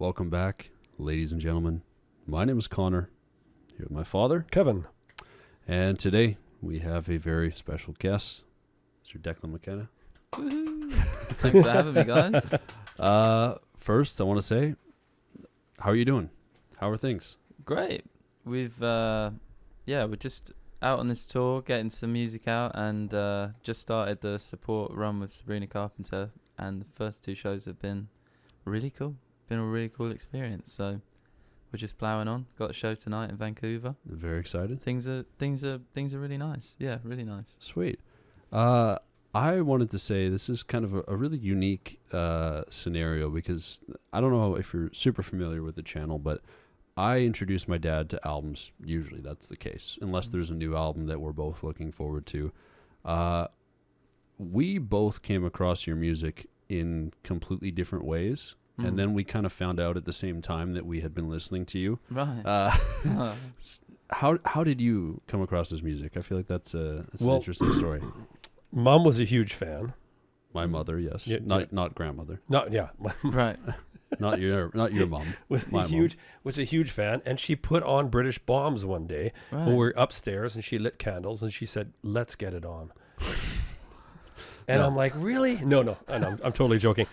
Welcome back, ladies and gentlemen. My name is Connor, here with my father, Kevin. And today we have a very special guest, Mr. Declan McKenna. Woohoo. Thanks for having me, guys. First, I want to say, how are you doing? How are things? Great. We're just out on this tour, getting some music out, and just started the support run with Sabrina Carpenter, and the first two shows have been really cool. Been a really cool experience. So we're just plowing on. Got a show tonight in Vancouver. Very excited. Things are really nice. Yeah, really nice. Sweet. I wanted to say this is kind of a really unique scenario because I don't know if you're super familiar with the channel, but I introduce my dad to albums. Usually that's the case, unless there's a new album that we're both looking forward to. We both came across your music in completely different ways. And then we kind of found out at the same time that we had been listening to you. Right. How did you come across this music? I feel like that's an interesting story. Mom was a huge fan. My mother, yes, Yeah, not grandmother. Right. Not your mom. Was a huge fan, and she put on British Bombs one day Right. when we were upstairs, and she lit candles, and she said, "Let's get it on." And Yeah. I'm like, "Really? No, and I'm totally joking."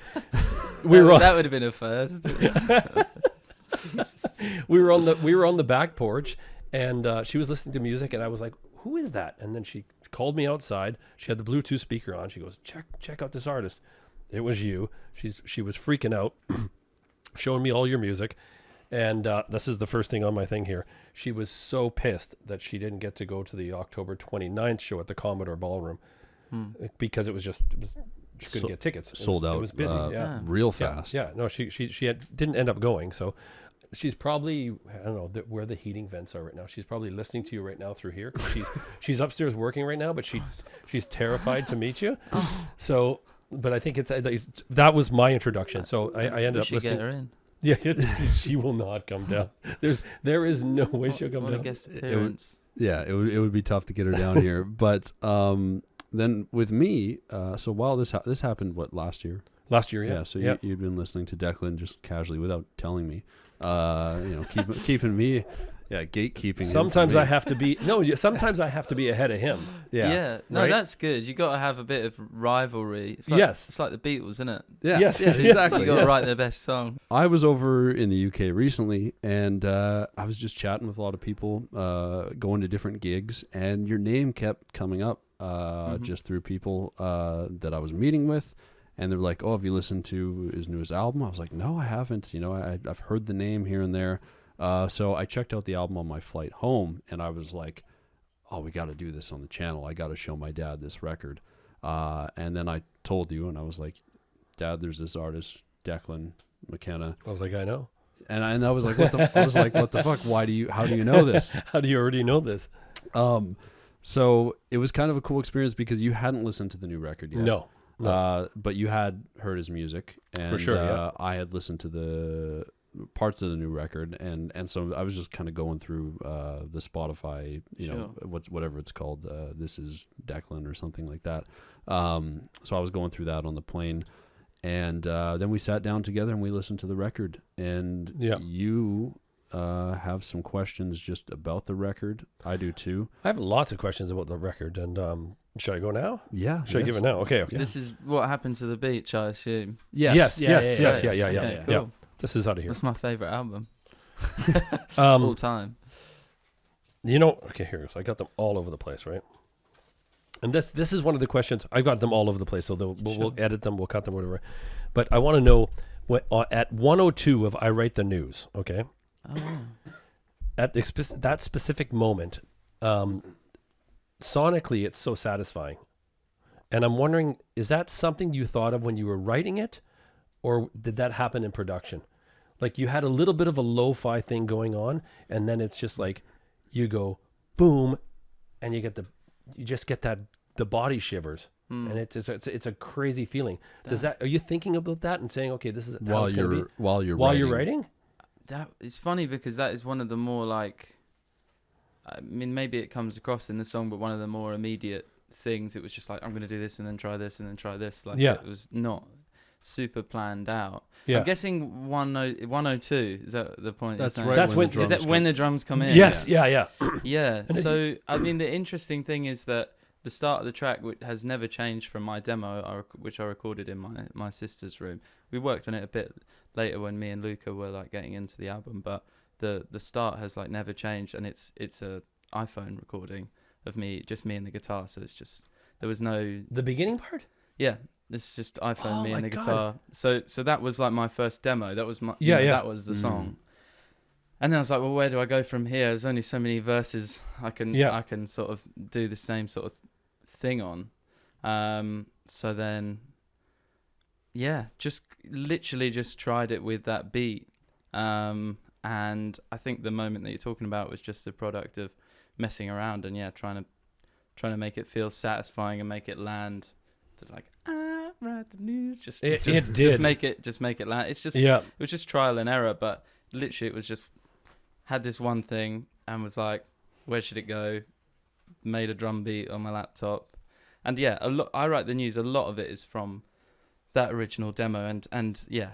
That would have been a first. we were on the back porch, and she was listening to music, and I was like, "Who is that?" And then she called me outside. She had the Bluetooth speaker on. She goes, check out this artist. It was you. She was freaking out, showing me all your music, and this is the first thing on my thing here. She was so pissed that she didn't get to go to the October 29th show at the Commodore Ballroom because she couldn't get tickets. Sold out. It was busy. Real fast. Yeah. No, she didn't end up going. So she's probably, I don't know where the heating vents are right now. She's probably listening to you right now through here. She's upstairs working right now, but she's terrified to meet you. So, but I think that was my introduction. So I ended up listening. Get her in. Yeah, she will not come down. There is no way she'll come down. Guest appearance. It would be tough to get her down here. But then with me, so while this happened, last year? Last year, yeah. So you'd been listening to Declan just casually without telling me. Keeping me, gatekeeping. Sometimes I have to be sometimes I have to be ahead of him. Yeah. No, right? That's good. You got to have a bit of rivalry. Yes. It's like the Beatles, isn't it? Yeah. Yes. Exactly. You got to write their best song. I was over in the UK recently, and I was just chatting with a lot of people, going to different gigs, and your name kept coming up just through people that I was meeting with. And they were like, "Oh, have you listened to his newest album?" I was like, "No, I haven't. I've heard the name here and there." So I checked out the album on my flight home, and I was like, "Oh, we got to do this on the channel. I got to show my dad this record." And then I told you, and I was like, "Dad, there's this artist, Declan McKenna." I was like, "I know." And I was like, "What the fuck? How do you know this? How do you already know this?" So it was kind of a cool experience because you hadn't listened to the new record yet. No. But you had heard his music, and for sure, yeah. I had listened to the parts of the new record, and so I was just kind of going through the Spotify, whatever it's called. This is Declan or something like that. So I was going through that on the plane, and then we sat down together and we listened to the record. And you have some questions just about the record. I do too. I have lots of questions about the record, and should I go now? Yeah. Should I give it now? Okay. This is what happened to the beach, I assume. Yes. Cool. Yeah. This is out of here. That's my favorite album. All time. Okay, here. So I got them all over the place, right? And this is one of the questions. I got them all over the place, so we'll edit them, we'll cut them, whatever. But I want to know at 102 of I Write the News, okay? Oh. At that specific moment, sonically, it's so satisfying. And I'm wondering, is that something you thought of when you were writing it? Or did that happen in production? Like you had a little bit of a lo-fi thing going on, and then it's just like you go boom, and you just get the body shivers, and it's a crazy feeling. Are you thinking about that and saying, okay, this is how it's going to be while you're writing? That it's funny because that is one of the more maybe it comes across in the song, but one of the more immediate things. It was just like, I'm going to do this and then try this and then try this. It was not super planned out. Yeah. I'm guessing 102, is that the point? That's you're right. saying? That's when- the Is that drums when come. the drums come in? Yes. Yeah. Yeah. And So, I mean, the interesting thing is that the start of the track has never changed from my demo, which I recorded in my sister's room. We worked on it a bit later when me and Luca were like getting into the album, but the start has like never changed, and it's a iPhone recording of me and the guitar. So it's just, there was no, The beginning part. yeah, it's just iPhone, Oh me my and the God. guitar. So that was like my first demo. That was my, Yeah, yeah. that was the song. And then I was like, well, where do I go from here? There's only so many verses I can sort of do the same sort of thing on. So then, yeah, just literally just tried it with that beat. And I think the moment that you're talking about was just a product of messing around and trying to make it feel satisfying and make it land to like, write the news. It did. Just make it land. It's just, Yeah. it was just trial and error, but literally it was just, had this one thing and was like, where should it go? Made a drum beat on my laptop. And I Write the News, a lot of it is from that original demo. And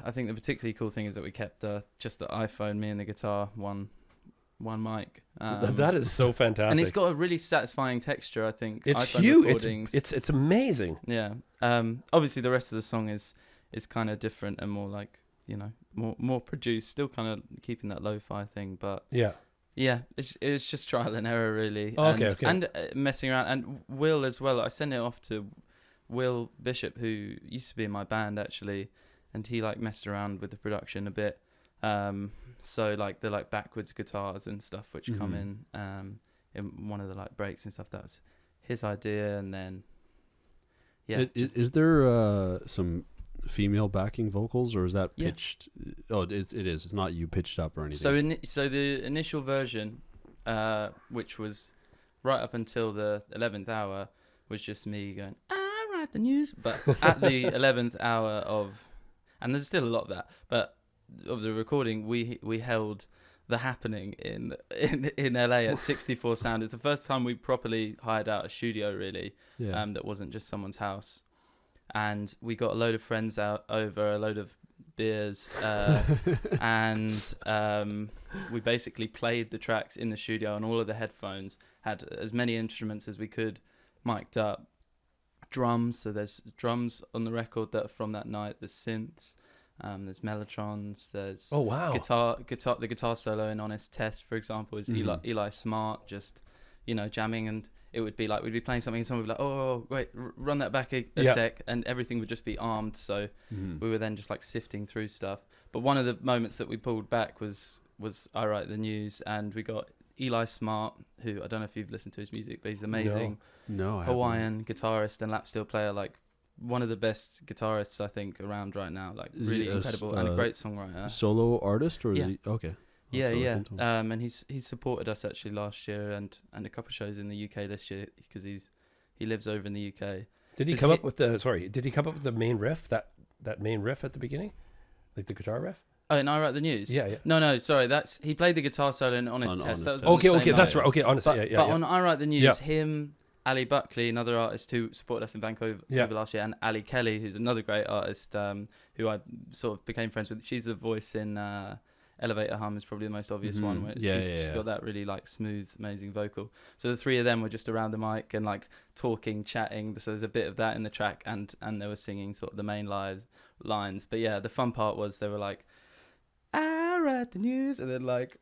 I think the particularly cool thing is that we kept just the iPhone, me and the guitar, one mic. That is so fantastic. And it's got a really satisfying texture, I think. It's iPhone huge. recordings. It's amazing. Yeah. Obviously the rest of the song is kind of different and more like, more produced, still kind of keeping that lo-fi thing, but Yeah. it's just trial and error really. Oh, okay. And messing around, and Will as well. I sent it off to Will Bishop, who used to be in my band actually, and he like messed around with the production a bit. So like the like backwards guitars and stuff which come in one of the like breaks and stuff, that was his idea. And then Is there some female backing vocals, or is that pitched? Oh, it is. It's not you pitched up or anything. So the initial version, which was right up until the 11th hour, was just me going, I write the news. But at the 11th hour and there's still a lot of that, but of the recording, we held the happening in LA at 64 Sound. It's the first time we properly hired out a studio really, that wasn't just someone's house. And we got a load of friends out over, a load of beers, and we basically played the tracks in the studio on all of the headphones, had as many instruments as we could mic'd up, drums, so there's drums on the record that are from that night, there's synths, there's mellotrons, there's guitar, the guitar solo in Honest Test, for example, is Eli Smart, just, jamming, and it would be like we'd be playing something and someone would be like, oh wait, run that back a sec, and everything would just be armed, so we were then just like sifting through stuff. But one of the moments that we pulled back was I Write the News, and we got Eli Smart, who I don't know if you've listened to his music, but he's amazing. No, I Hawaiian guitarist and lap steel player, like one of the best guitarists I think around right now, like Is really he incredible and a great songwriter. Solo artist, or is he okay? Yeah. And he's supported us actually last year and a couple of shows in the UK this year, because he lives over in the UK. Did he come up with the main riff, that main riff at the beginning, like the guitar riff? Oh, and I Write the News. Yeah. No, sorry, he played the guitar solo in Honest Test. That was okay, that's right. Okay, honestly, but on I Write the News, him, Ali Buckley, another artist who supported us in Vancouver last year, and Ali Kelly, who's another great artist, who I sort of became friends with. She's the voice in Elevator Hum is probably the most obvious one. Where she's got that really like smooth, amazing vocal. So the three of them were just around the mic and like talking, chatting. So there's a bit of that in the track, and they were singing sort of the main lines. But yeah, the fun part was they were like, I write the news, and then like,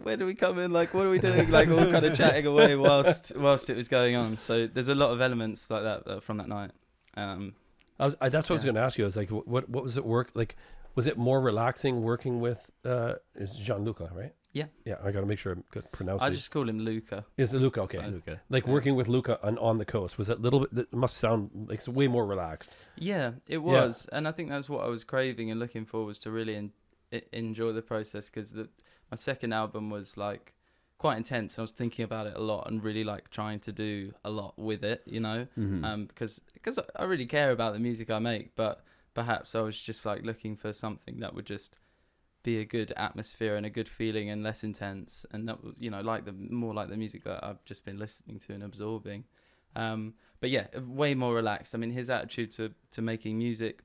where do we come in? Like, what are we doing? Like, all kind of chatting away whilst it was going on. So there's a lot of elements like that from that night. That's what I was going to ask you. I was like, what was it work like? Was it more relaxing working with is Gianluca, right? Yeah. Yeah, I got to make sure I'm good pronouncing. I just call him Luca. Is it Luca? Okay. So, Luca. Like working with Luca on the coast, was it a little bit? It must sound like it's way more relaxed. Yeah, it was, and I think that's what I was craving and looking for, was to really enjoy the process, because my second album was like quite intense, and I was thinking about it a lot and really like trying to do a lot with it, because I really care about the music I make, but perhaps I was just like looking for something that would just be a good atmosphere and a good feeling and less intense, and that was like more like the music that I've just been listening to and absorbing. But yeah, way more relaxed. I mean, his attitude to making music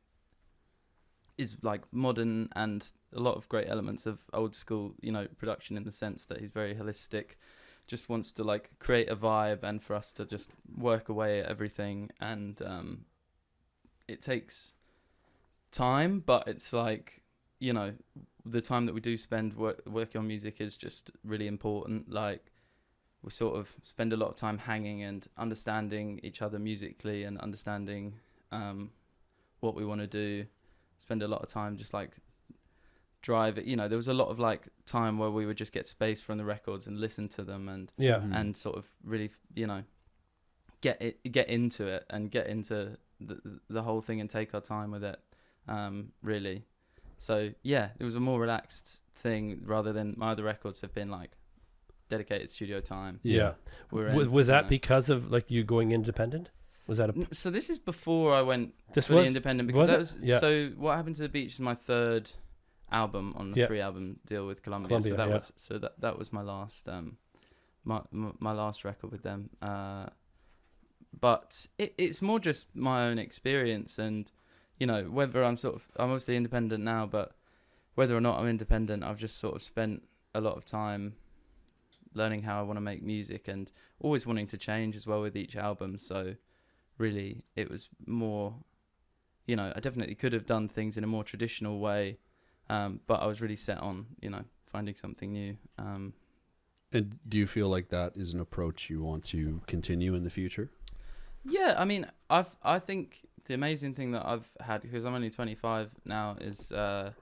is like modern and a lot of great elements of old school, production, in the sense that he's very holistic, just wants to like create a vibe and for us to just work away at everything. And it takes time, but it's like, the time that we do spend working on music is just really important. Like, we sort of spend a lot of time hanging and understanding each other musically and understanding what we want to do. Spend a lot of time just like drive it. There was a lot of like time where we would just get space from the records and listen to them and and sort of really get into it and get into the whole thing and take our time with it, really. So yeah, it was a more relaxed thing rather than my other records have been like dedicated studio time. Yeah. Was that because of like you going independent? Was that so this is before I went fully independent, because so What Happened to the Beach is my third album on the 3-album deal with Columbia. So that was my last my last record with them. But it's more just my own experience, and whether I'm obviously independent now, but whether or not I'm independent, I've just sort of spent a lot of time learning how I want to make music and always wanting to change as well with each album. So really it was more, I definitely could have done things in a more traditional way, but I was really set on, finding something new. And do you feel like that is an approach you want to continue in the future? Yeah, I mean, I think the amazing thing that I've had, because I'm only 25 now, is I've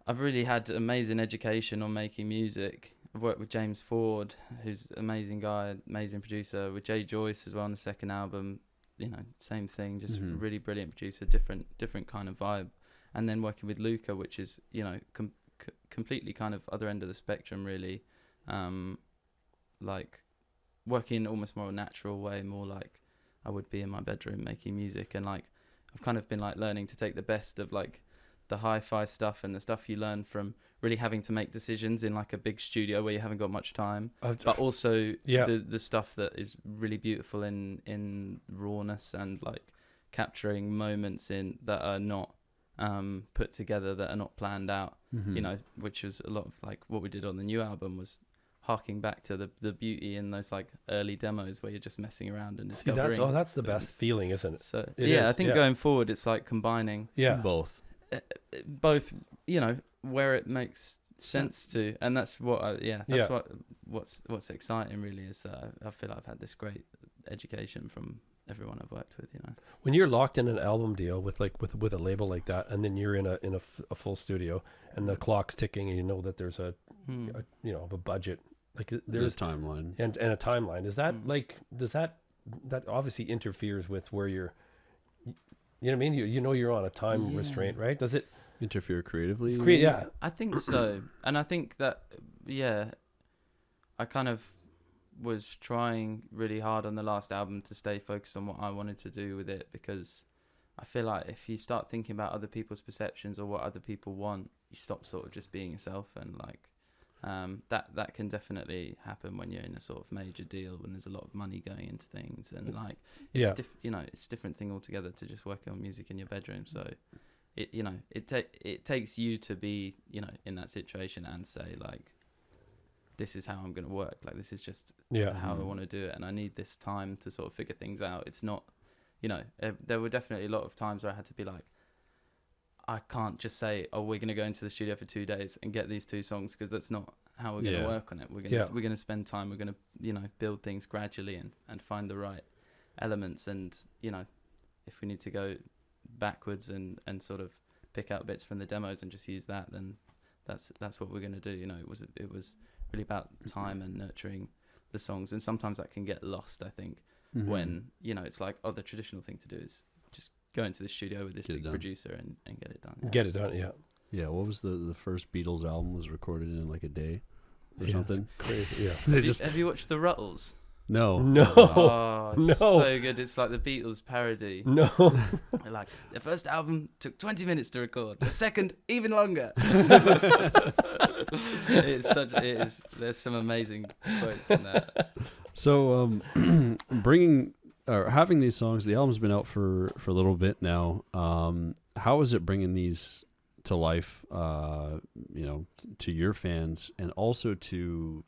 really had amazing education on making music. I've worked with James Ford, who's an amazing guy, amazing producer, with Jay Joyce as well on the second album. Same thing, just really brilliant producer, different kind of vibe. And then working with Luca, which is, completely kind of other end of the spectrum, really. Like working almost more a natural way, more like I would be in my bedroom making music. And like I've kind of been like learning to take the best of like the hi-fi stuff and the stuff you learn from really having to make decisions in like a big studio where you haven't got much time, but also the stuff that is really beautiful in rawness and like capturing moments in that are not put together, that are not planned out, which was a lot of like what we did on the new album, was harking back to the beauty in those like early demos where you're just messing around and discovering. That's the best feeling, isn't it? So I think going forward it's like combining both, where it makes sense to, and that's what what's exciting really, is that I feel like I've had this great education from everyone I've worked with. When you're locked in an album deal with a label like that, and then you're in a full studio and the clock's ticking, and you know that there's a budget, like there's a timeline and a timeline. Is that that obviously interferes with where you're, what I mean? You're on a time restraint, right? Does it interfere creatively? I think so. And I think that, I kind of was trying really hard on the last album to stay focused on what I wanted to do with it, because I feel like if you start thinking about other people's perceptions or what other people want, you stop sort of just being yourself. And like that can definitely happen when you're in a sort of major deal, when there's a lot of money going into things, and like it's it's a different thing altogether to just working on music in your bedroom. So it takes you to be in that situation and say like, this is how I'm going to work, like this is just how I want to do it, and I need this time to sort of figure things out. It's not, there were definitely a lot of times where I had to be like, I can't just say, oh, we're going to go into the studio for 2 days and get these 2 songs, because that's not how we're going to work on it. We're going to spend time, we're going to build things gradually and find the right elements. And if we need to go backwards and sort of pick out bits from the demos and just use that, then that's what we're going to do. It was really about time and nurturing the songs, and sometimes that can get lost, I think, when it's like, the traditional thing to do is just go into the studio with this big producer and get it done. Get it done. What was the first Beatles album was recorded in like a day or something crazy. Have you watched the Ruttles? No. Oh, it's so good. It's like the Beatles parody. No. Like, the first album took 20 minutes to record. The second, even longer. There's some amazing quotes in that. So, bringing or having these songs, the album's been out for a little bit now. How is it bringing these to life, to your fans and also to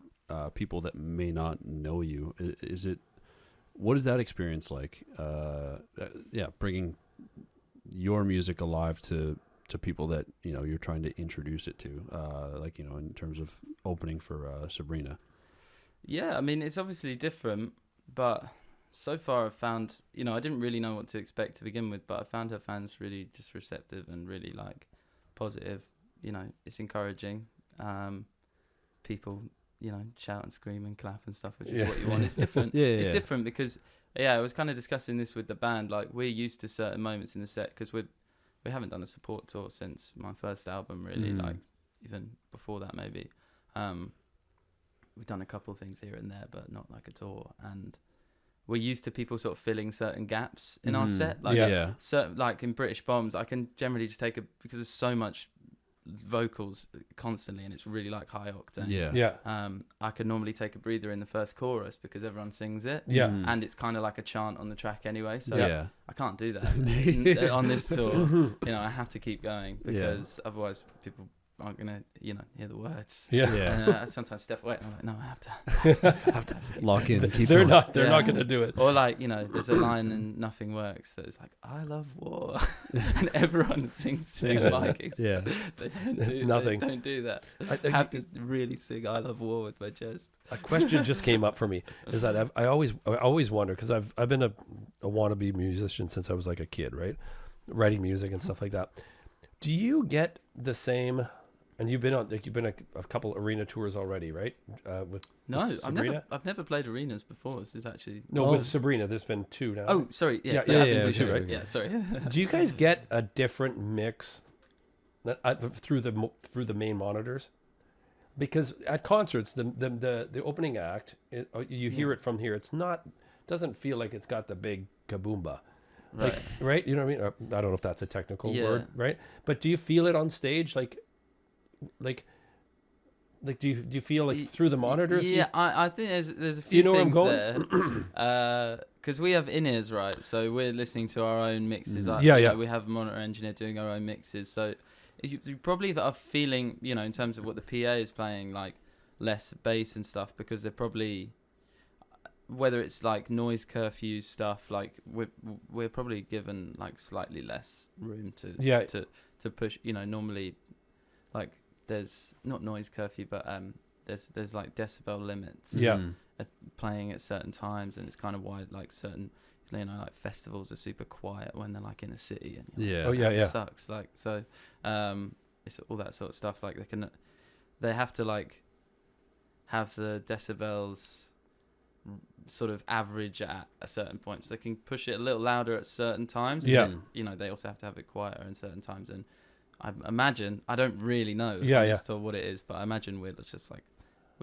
people that may not know you? What is that experience like? Bringing your music alive to people that, you're trying to introduce it to, in terms of opening for Sabrina. Yeah, I mean, it's obviously different, but so far I've found, I didn't really know what to expect to begin with, but I found her fans really just receptive and really positive. It's encouraging. People, shout and scream and clap and stuff, which is what you want. It's different. It's different because, I was kind of discussing this with the band. Like, we're used to certain moments in the set because we haven't done a support tour since my first album, really. Like, even before that, maybe. We've done a couple of things here and there, but not like a tour. And we're used to people sort of filling certain gaps in our set. Certain, like in British Bombs, I can generally just take because there's so much vocals constantly and it's really high octane. I could normally take a breather in the first chorus because everyone sings it. And it's kind of like a chant on the track anyway. So I can't do that on this tour. I have to keep going because otherwise people aren't gonna hear the words. And I sometimes step away and I'm like, no, I have to lock in. They're not gonna do it. Or there's a line in Nothing Works that is like, I love war, and everyone sings it like it's, They don't do that. I have to really sing I love war with my chest. A question just came up for me is that I always wonder, because I've been a wannabe musician since I was like a kid, right? Writing music and stuff like that. Do you get the same? And you've been a couple arena tours already, right? With Sabrina? I've never played arenas before. This is actually with Sabrina. There's been 2 now. Oh, sorry. Yeah, two, right? Yeah, sorry. Do you guys get a different mix through the main monitors? Because at concerts, the opening act, you hear it from here. It's doesn't feel like it's got the big kaboomba. Right. Right? You know what I mean? I don't know if that's a technical word, right? But do you feel it on stage? Like do you feel like through the monitors? Yeah, I think there's a few things there. Because we have in-ears, right? So we're listening to our own mixes. We have a monitor engineer doing our own mixes. So you probably are feeling, in terms of what the PA is playing, like less bass and stuff, because they're probably, whether it's like noise curfew stuff, like we're probably given like slightly less room to push. Normally, like, there's not noise curfew, but there's like decibel limits. Playing at certain times, and it's kind of why like certain like festivals are super quiet when they're like in a city, and it sucks. Like, so it's all that sort of stuff. Like they have to like have the decibels sort of average at a certain point, so they can push it a little louder at certain times. But then, they also have to have it quieter in certain times. And I imagine, I don't really know what it is, but I imagine we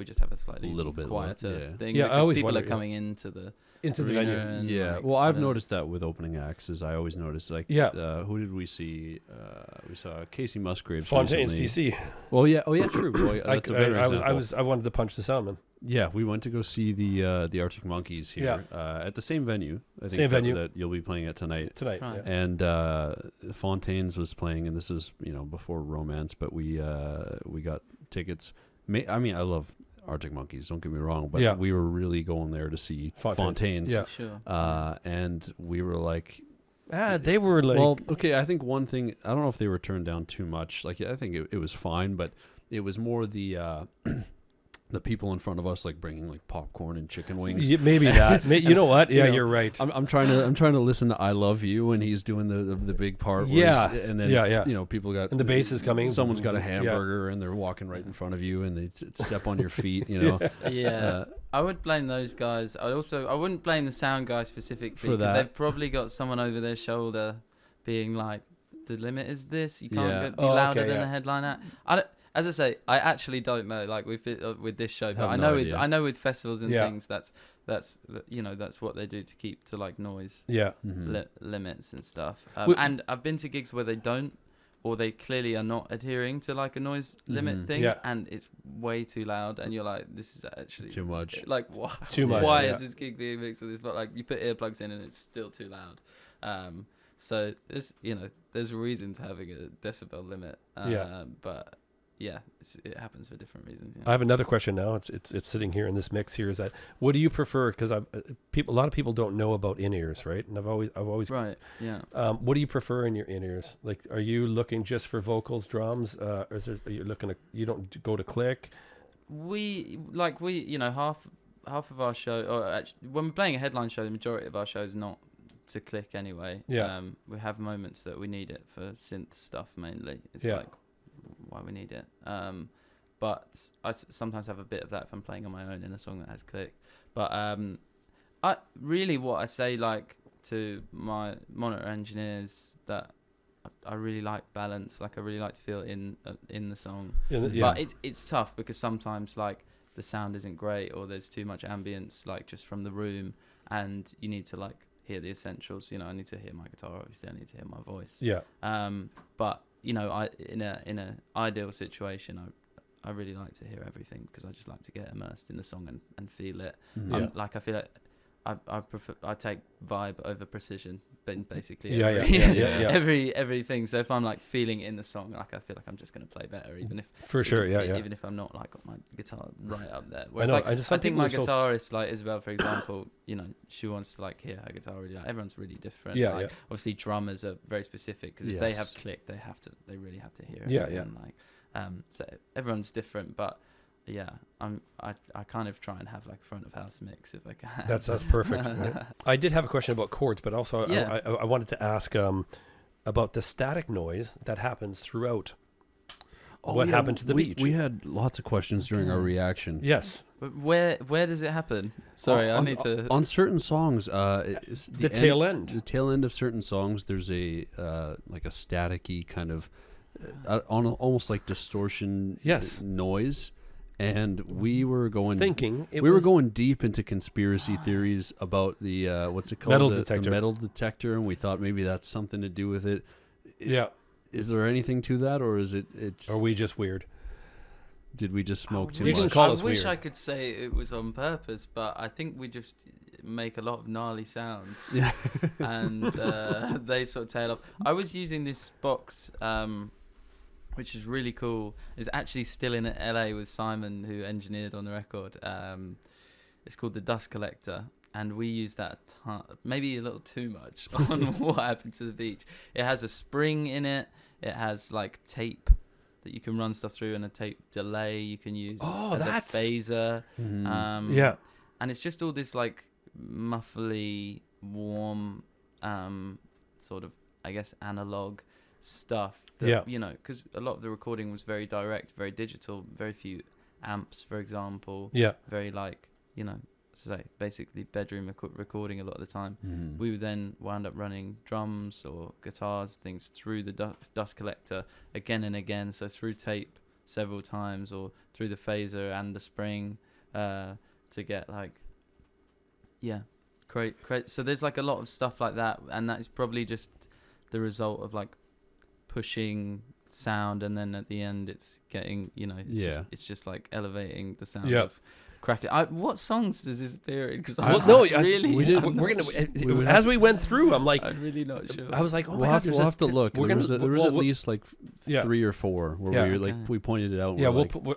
just have a slightly little bit quieter thing. Yeah, I always people wonder, are coming into the venue. And well, I've noticed that with opening acts. Is I always notice who did we see? We saw Casey Musgraves. Fontaine's recently. TC. Well, true. Boy, that's a better example. I wanted to punch the soundman. Yeah, we went to go see the Arctic Monkeys here at the same venue. I think that you'll be playing at tonight. Right. And Fontaine's was playing, and this is before Romance, but we got tickets. I mean, I love Arctic Monkeys, don't get me wrong, but we were really going there to see Fontaine's. Yeah, sure. And we were like, they were like, well, okay. I think one thing, I don't know if they were turned down too much. Like, I think it was fine, but it was more the people in front of us, like bringing like popcorn and chicken wings. Maybe that. You know what? Yeah, you're right. I'm trying to listen to "I Love You" and he's doing the big part. And then people got, and the bass is coming. Someone's got a hamburger and they're walking right in front of you and they step on your feet. I would blame those guys. I wouldn't blame the sound guy specifically because they've probably got someone over their shoulder being like, "The limit is this. You can't be louder than the headline act." As I say, I actually don't know. Like with this show, but I know with festivals and things, that's what they do to keep to like noise limits and stuff. And I've been to gigs where they don't, or they clearly are not adhering to like a noise limit thing, and it's way too loud, and you're like, this is actually too much. Like, why? Too much. Why is this gig being mixed with this? But like, you put earplugs in and it's still too loud. So there's a reason to having a decibel limit. But yeah, it happens for different reasons. I have another question now. It's sitting here in this mix here. Is that, what do you prefer? Because a lot of people don't know about in-ears, right? And I've always right. Yeah. What do you prefer in your in-ears? Like, are you looking just for vocals, drums, or are you looking at, you don't go to click? We half of our show, or actually, when we're playing a headline show, the majority of our show is not to click anyway. Yeah. We have moments that we need it for synth stuff mainly. It's like why we need it. But I sometimes have a bit of that if I'm playing on my own in a song that has click. But what I say, like, to my monitor engineers, that I really like balance. Like, I really like to feel in the song. But it's tough because sometimes, like, the sound isn't great, or there's too much ambience, like, just from the room, and you need to, like, hear the essentials. I need to hear my guitar, obviously. I need to hear my voice. But I in a ideal situation, I really like to hear everything, because I just like to get immersed in the song and feel it. I feel like I take vibe over precision, but basically everything. So if I'm like feeling in the song, like, I feel like I'm just going to play better, even if I'm not like got my guitar right up there. Whereas I think my guitarist, like Isabel, for example, she wants to like hear her guitar really. Like, everyone's really different. Obviously drummers are very kind because if they have click, they really have to hear it. And like, so everyone's different, but I kind of try and have like a front of house mix if I can. That's perfect. Right? I did have a question about chords, but also I wanted to ask about the static noise that happens throughout. What happened to the beach? We had lots of questions during our reaction. Yes. But where does it happen? Sorry, I need to. On certain songs, it's the tail end. The tail end of certain songs, there's a like a staticky kind of almost like distortion noise. And we were going going deep into conspiracy theories about the what's it called, the metal detector, and we thought maybe that's something to do with it. Is there anything to that, or is it's? Are we just weird? Did we just smoke too much? I wish I could say it was on purpose, but I think we just make a lot of gnarly sounds, and they sort of tail off. I was using this box. Which is really cool. It's actually still in LA with Simon, who engineered on the record. It's called the Dust Collector, and we use that maybe a little too much on What Happened to the Beach. It has a spring in it. It has like tape that you can run stuff through, and a tape delay you can use as a phaser. And it's just all this like muffly, warm, sort of, I guess, analog stuff. Because a lot of the recording was very direct, very digital, very few amps, for example. Very like, basically bedroom recording a lot of the time. We would then wound up running drums or guitars, things through the dust collector again and again. So through tape several times, or through the phaser and the spring, to get like, so there's like a lot of stuff like that, and that is probably just the result of like pushing sound, and then at the end it's getting it's just like elevating the sound of cracking. What songs does this appear in? Because as we went through, I'm like, I'm really not sure. I was like, we'll have to look. There was at least like 3 or 4 where we pointed it out.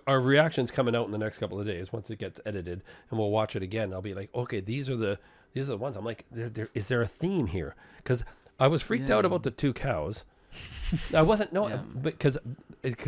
Our reaction's coming out in the next couple of days once it gets edited, and we'll watch it again. I'll be like, okay, these are the ones. I'm like, is there a theme here? Because I was freaked out about the 2 cows. I wasn't because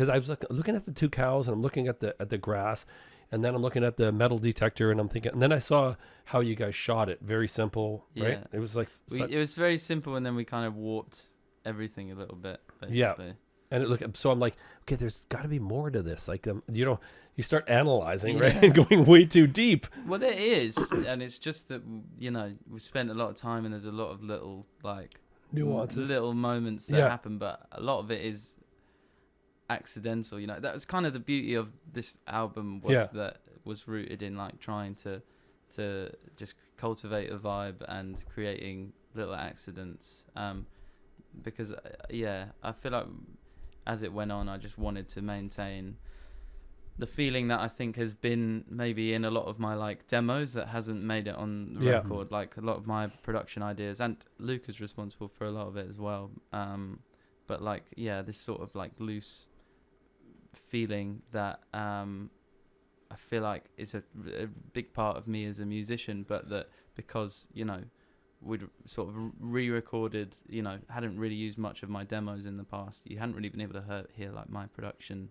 I was looking at the 2 cows, and I'm looking at the grass, and then I'm looking at the metal detector, and I'm thinking, and then I saw how you guys shot it. Very simple, right? It was like it was very simple, and then we kind of warped everything a little bit, basically. And so I'm like, okay, there's got to be more to this. Like, you start analyzing, right, and going way too deep. Well, there is, and it's just that we spent a lot of time, and there's a lot of little like nuances, little moments that happen, but a lot of it is accidental. That was kind of the beauty of this album, was that it was rooted in like trying to just cultivate a vibe and creating little accidents, because I feel like as it went on, I just wanted to maintain the feeling that I think has been maybe in a lot of my like demos that hasn't made it on the record. Like a lot of my production ideas, and Luke is responsible for a lot of it as well. But like, yeah, this sort of like loose feeling that I feel like is a big part of me as a musician, but that because, you know, we'd sort of re-recorded, you know, hadn't really used much of my demos in the past. You hadn't really been able to hear like my production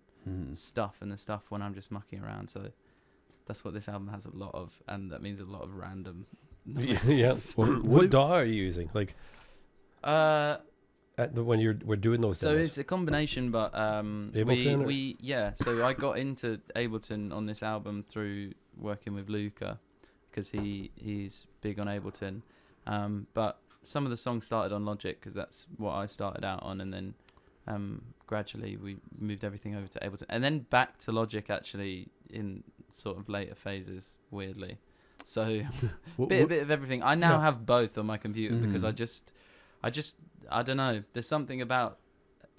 stuff and the stuff when I'm just mucking around. So that's what this album has a lot of, and that means a lot of random noises. Well, what DAW are you using? Like, when we're doing those demos? So it's a combination, but Ableton. So I got into Ableton on this album through working with Luca, because he's big on Ableton. But some of the songs started on Logic because that's what I started out on, and then gradually we moved everything over to Ableton, and then back to Logic actually in sort of later phases, weirdly. So bit of everything. I now have both on my computer because I don't know. There's something about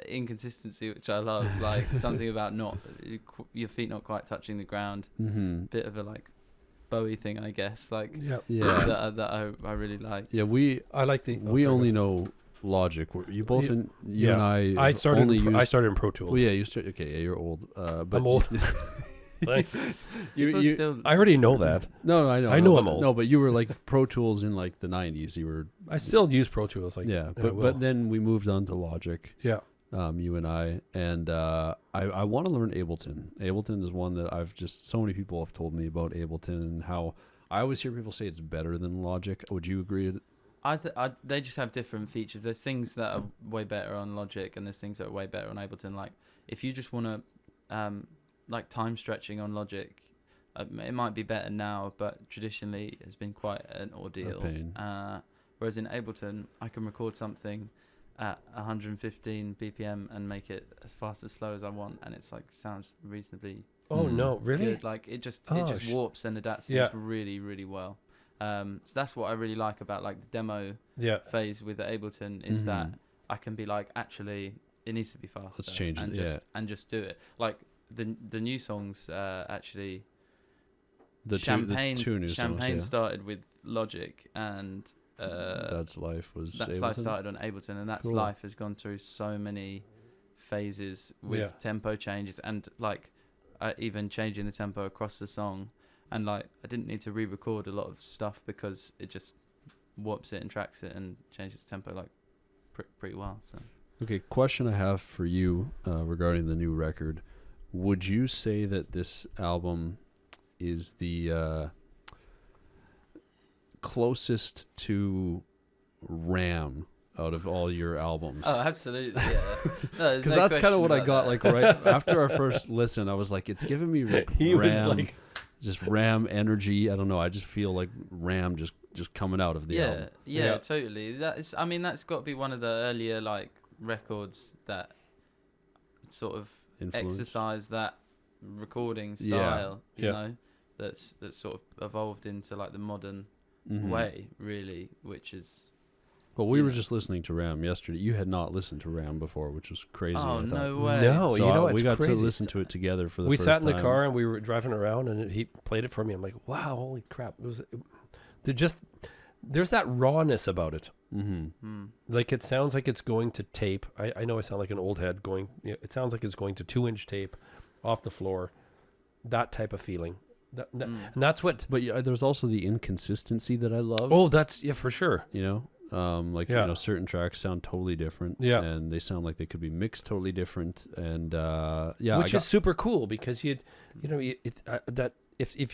inconsistency which I love, like something about not your feet not quite touching the ground. Bit of a like Bowie thing, I guess. Like that I really like. Yeah, we only know Logic. You both and I. I started in Pro Tools. Well, yeah, you started. Okay, yeah, you're old. But I'm old. Thanks. I already know that. No, I know. I know I'm old. No, but you were like Pro Tools in like the 90s. You were. I still use Pro Tools. Like, but then we moved on to Logic. Yeah. You and I, and I want to learn Ableton. Ableton is one that I've just, so many people have told me about Ableton, and how I always hear people say it's better than Logic. Would you agree? They just have different features. There's things that are way better on Logic, and there's things that are way better on Ableton. Like if you just want to, like time stretching on Logic, it might be better now, but traditionally it's been quite an ordeal. A pain. Whereas in Ableton, I can record something at 115 BPM and make it as fast as slow as I want, and it's like sounds reasonably. Oh no, really? Good. Like it just warps and adapts things really, really well. So that's what I really like about like the demo phase with the Ableton is that I can be like, actually, it needs to be faster. Let's change and it. And just do it. Like the new songs actually. The two new Champagne songs, started with Logic, and That's Life was That's Ableton? Life started on Ableton, and That's Life has gone through so many phases with tempo changes and like even changing the tempo across the song, and like I didn't need to re-record a lot of stuff because it just warps it and tracks it and changes the tempo like pretty well. So okay, question I have for you regarding the new record: would you say that this album is the closest to Ram out of all your albums? Oh, absolutely, yeah. Because that's kind of what I got. Like right after our first listen, I was like, it's giving me like Ram, just Ram energy. I don't know. I just feel like Ram just coming out of the album. Yeah, totally. That's got to be one of the earlier like records that sort of exercise that recording style. You know, that's sort of evolved into like the modern way, really, which is. Well, we were just listening to Ram yesterday. You had not listened to Ram before, which was crazy. Oh, I thought. no way. No, so you know it's we got crazy. to listen to it together for the first time. We sat in the car and we were driving around, and he played it for me. I'm like, wow, holy crap! There's that rawness about it. Like it sounds like it's going to tape. I know I sound like an old head going. It sounds like it's going to 2-inch tape off the floor. That type of feeling. And that's what. But there's also the inconsistency that I love. Oh, that's for sure. You know. You know, certain tracks sound totally different, and they sound like they could be mixed totally different, and which is super cool because if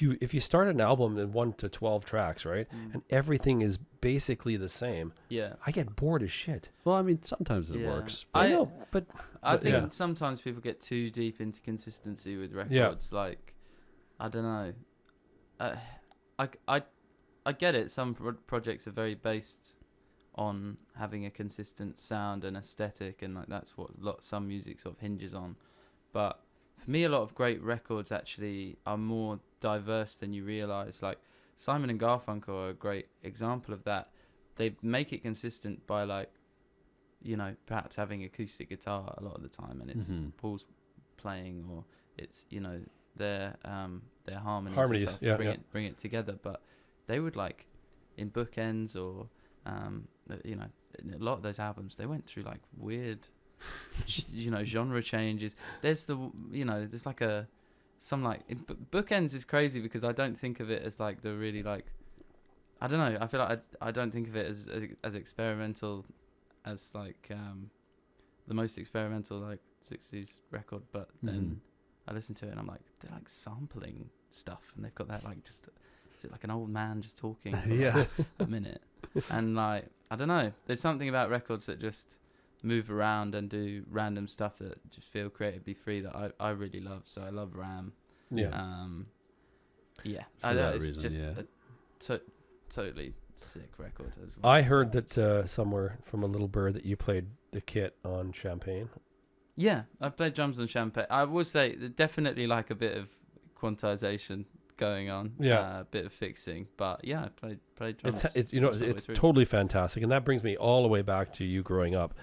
you start an album in 1 to 12 tracks, right, and everything is basically the same, I get bored as shit. Well, I mean, sometimes it works. I know, but I think sometimes people get too deep into consistency with records. Like, I don't know, I get it. Some projects are very based on having a consistent sound and aesthetic, and like that's what some music sort of hinges on. But for me, a lot of great records actually are more diverse than you realize. Like Simon and Garfunkel are a great example of that. They make it consistent by like you know, perhaps having acoustic guitar a lot of the time, and it's Paul's playing, or it's, you know, their harmonies and stuff, bring it together. But they would, like, in bookends, or you know, in a lot of those albums, they went through like weird you know, genre changes. There's like bookends is crazy, because I don't think of it as like the really, like, I don't know, I feel like I don't think of it as experimental as like the most experimental like 60s record, but then I listen to it and I'm like, they're like sampling stuff, and they've got that like, just, is it like an old man just talking for a minute? And like, I don't know, there's something about records that just move around and do random stuff that just feel creatively free that I really love. So I love Ram. For that it's reason, just a totally sick record as well. I heard that somewhere from a little bird that you played the kit on Champagne. Yeah, I played drums on Champagne. I will say definitely like a bit of quantization going on, a bit of fixing, but yeah, I played drums. It's totally fantastic, and that brings me all the way back to you growing up.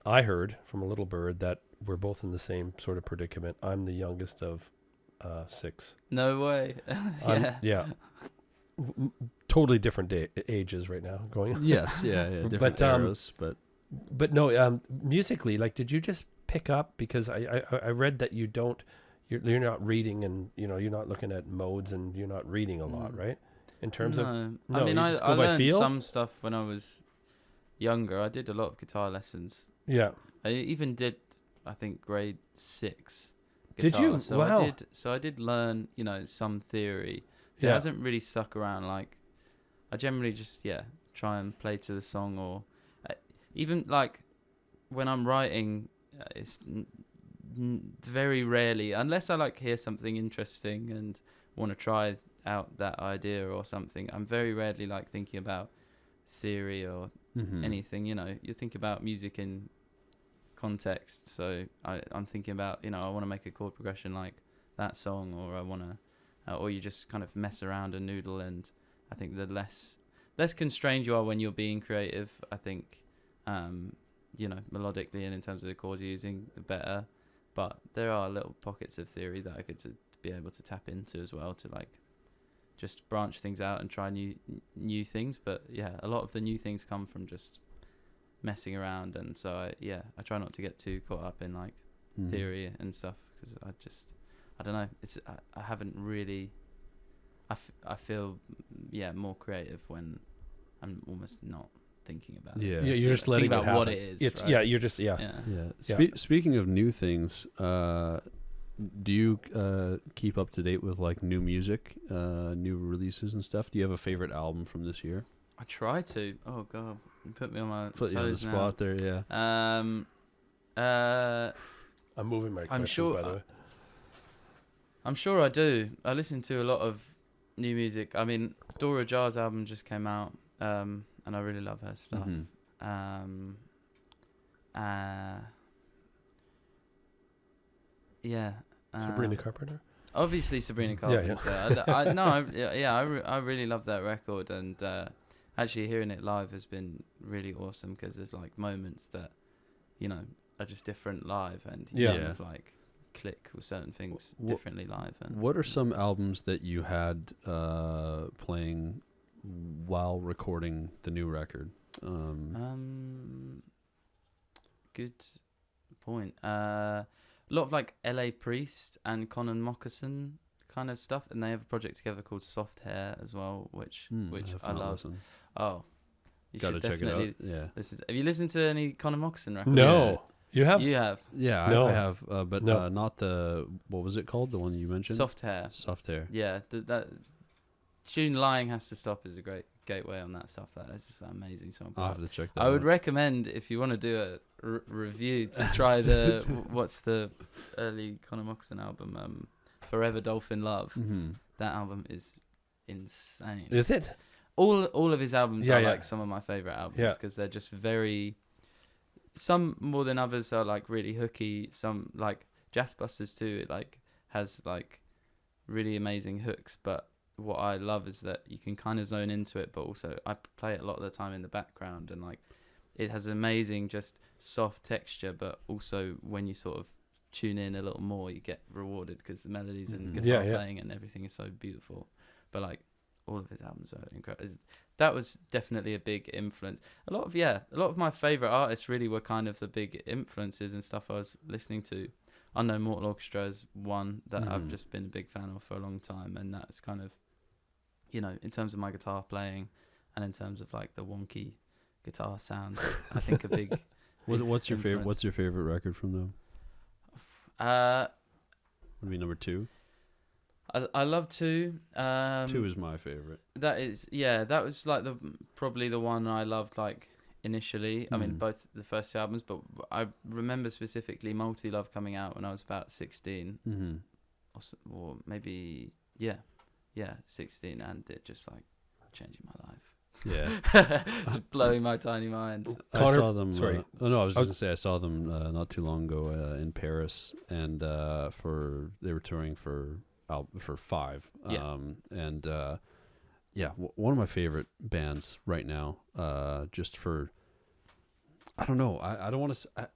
I heard from a little bird that we're both in the same sort of predicament. I'm the youngest of 6. No way. Totally different ages right now going on. Yes, different eras, but no, musically, like, did you just pick up, because I read that you're not reading, and you know, you're not looking at modes, and you're not reading a lot, right? In terms of I mean, I learned some stuff when I was younger. I did a lot of guitar lessons. Yeah, I even did, I think, grade 6 guitar. Did you? So wow. I did learn, you know, some theory. It hasn't really stuck around. Like, I generally just try and play to the song, or even like when I'm writing, it's very rarely, unless I like hear something interesting and want to try out that idea or something, I'm very rarely like thinking about theory or anything. You know, you think about music in context, so I'm thinking about, you know, I want to make a chord progression like that song, or I want to, or you just kind of mess around and noodle. And I think the less constrained you are when you're being creative, I think, you know, melodically and in terms of the chords you're using, the better. But there are little pockets of theory that I could to be able to tap into as well, to like just branch things out and try new things. But yeah, a lot of the new things come from just messing around, and so I try not to get too caught up in like theory and stuff, because I don't know, I haven't really, I feel more creative when I'm almost not thinking about it. You're just letting about it happen. What it is. Right? Yeah, you're just Speaking of new things, do you keep up to date with like new music, new releases and stuff? Do you have a favorite album from this year? I try to. Oh god, you put me on my put you on the spot now. there. Yeah. I'm moving my questions, I'm sure, by the way. I'm sure I do. I listen to a lot of new music. I mean, Dora Jar's album just came out, and I really love her stuff. Sabrina Carpenter. Obviously, Sabrina Carpenter. I really love that record, and actually hearing it live has been really awesome, because there's like moments that, you know, are just different live, and you kind of like click with certain things differently live. And what are some albums that you had playing while recording the new record? Good point. A lot of like LA Priest and Conan Moccasin kind of stuff, and they have a project together called Soft Hair as well, which I love. Listen. Oh, you gotta should check it out. Yeah. Have you listened to any Conan Moccasin records? No. You have? You have. Yeah, no. I have, but no. Not the, what was it called? The one you mentioned? Soft Hair. Soft Hair. Yeah, that tune "Lying Has to Stop" is a great gateway on that stuff. That is just an amazing song. I'll have to check that I out. would recommend, if you want to do a review, to try the what's the early Conor Moccasin album, Forever Dolphin Love. That album is insane. Is it? All of his albums are like some of my favorite albums, because they're just very, some more than others are like really hooky. Some like Jazzbusters too, it like has like really amazing hooks. But what I love is that you can kind of zone into it, but also I play it a lot of the time in the background, and like it has amazing just soft texture, but also when you sort of tune in a little more, you get rewarded because the melodies and guitar playing and everything is so beautiful. But like all of his albums are incredible. That was definitely a big influence. A lot of my favorite artists really were kind of the big influences and stuff I was listening to. Unknown Mortal Orchestra is one that I've just been a big fan of for a long time, and that's kind of, you know, in terms of my guitar playing and in terms of like the wonky guitar sound, I think a big What's your favorite? influence. What's your favorite record from them? Would be number 2. I love 2. 2 is my favorite. That was like probably the one I loved like initially. I mean, both the first 2 albums, but I remember specifically Multi Love coming out when I was about 16, or maybe 16, and it just like changing my life. Yeah, just blowing my tiny mind. I saw them. Sorry. I was going to say I saw them not too long ago in Paris, and they were touring for 5. One of my favorite bands right now. Just for, I don't know. I don't want to.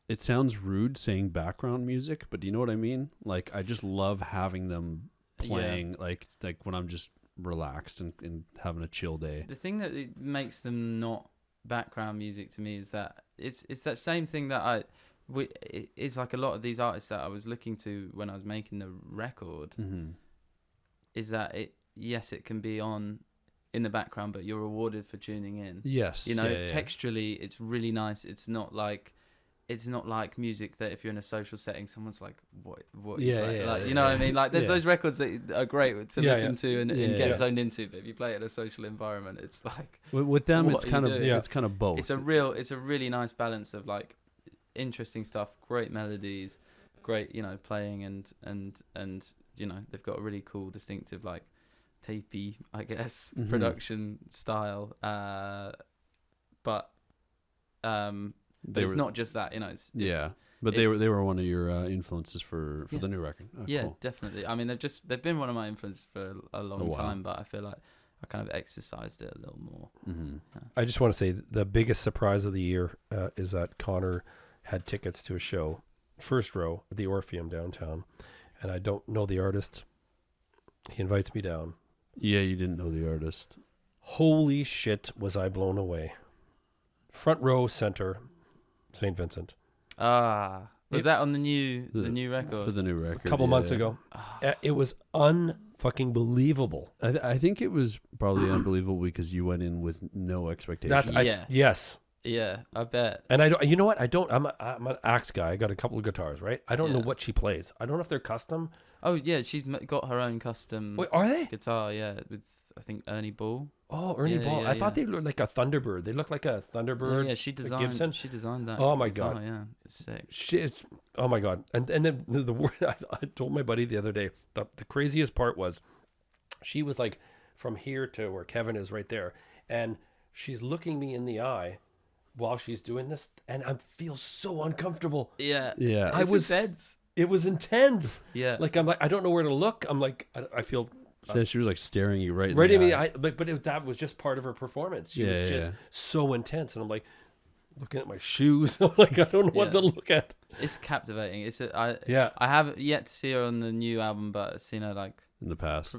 It sounds rude saying background music, but do you know what I mean? Like I just love having them playing, like when I'm just relaxed and having a chill day. The thing that it makes them not background music to me is that it's that same thing that it's like a lot of these artists that I was looking to when I was making the record, is that it can be on in the background, but you're rewarded for tuning in. Yes, you know, texturally it's really nice. It's not like music that if you're in a social setting, someone's like, what you play? Like, you know what I mean? Like there's those records that are great to listen to and get zoned into, but if you play it in a social environment, it's like with them what it's kind of doing? it's kind of both. It's a really nice balance of like interesting stuff, great melodies, great, you know, playing and you know, they've got a really cool distinctive like tapey, I guess, production style, but it's not just that, you know. But they were one of your influences for the new record. Cool. Definitely. I mean, they've been one of my influences for a long time, but I feel like I kind of exercised it a little more. I just want to say the biggest surprise of the year is that Connor had tickets to a show, first row at the Orpheum downtown, and I don't know the artist. He invites me down. Yeah, you didn't know the artist. Holy shit, was I blown away. Front row center, St. Vincent. Was that on the new record? For the new record. A couple months ago. It was unfucking believable. I think it was probably unbelievable because you went in with no expectations. Yes. Yeah, I bet. And you know what? I'm an axe guy. I got a couple of guitars, right? I don't know what she plays. I don't know if they're custom. Oh yeah, she's got her own custom. Wait, are they? Guitar, yeah, with I think Ernie Ball. Oh, Ernie Ball. I thought they looked like a Thunderbird. They look like a Thunderbird. Yeah, she designed. Gibson. She designed that. Oh my guitar, god. Yeah, it's sick. Shit. Oh my god. And then the word I told my buddy the other day. The craziest part was, she was like from here to where Kevin is right there, and she's looking me in the eye while she's doing this, and I feel so uncomfortable. Yeah. Yeah. It was intense. Yeah. Like I'm like, I don't know where to look. I'm like, I feel. So she was like staring you right in in the the eye. eye. But that was just part of her performance. She was just so intense, and I'm like looking at my shoes. I'm like, I don't know what to look at. It's captivating. I haven't yet to see her on the new album, but I've seen her like in the past.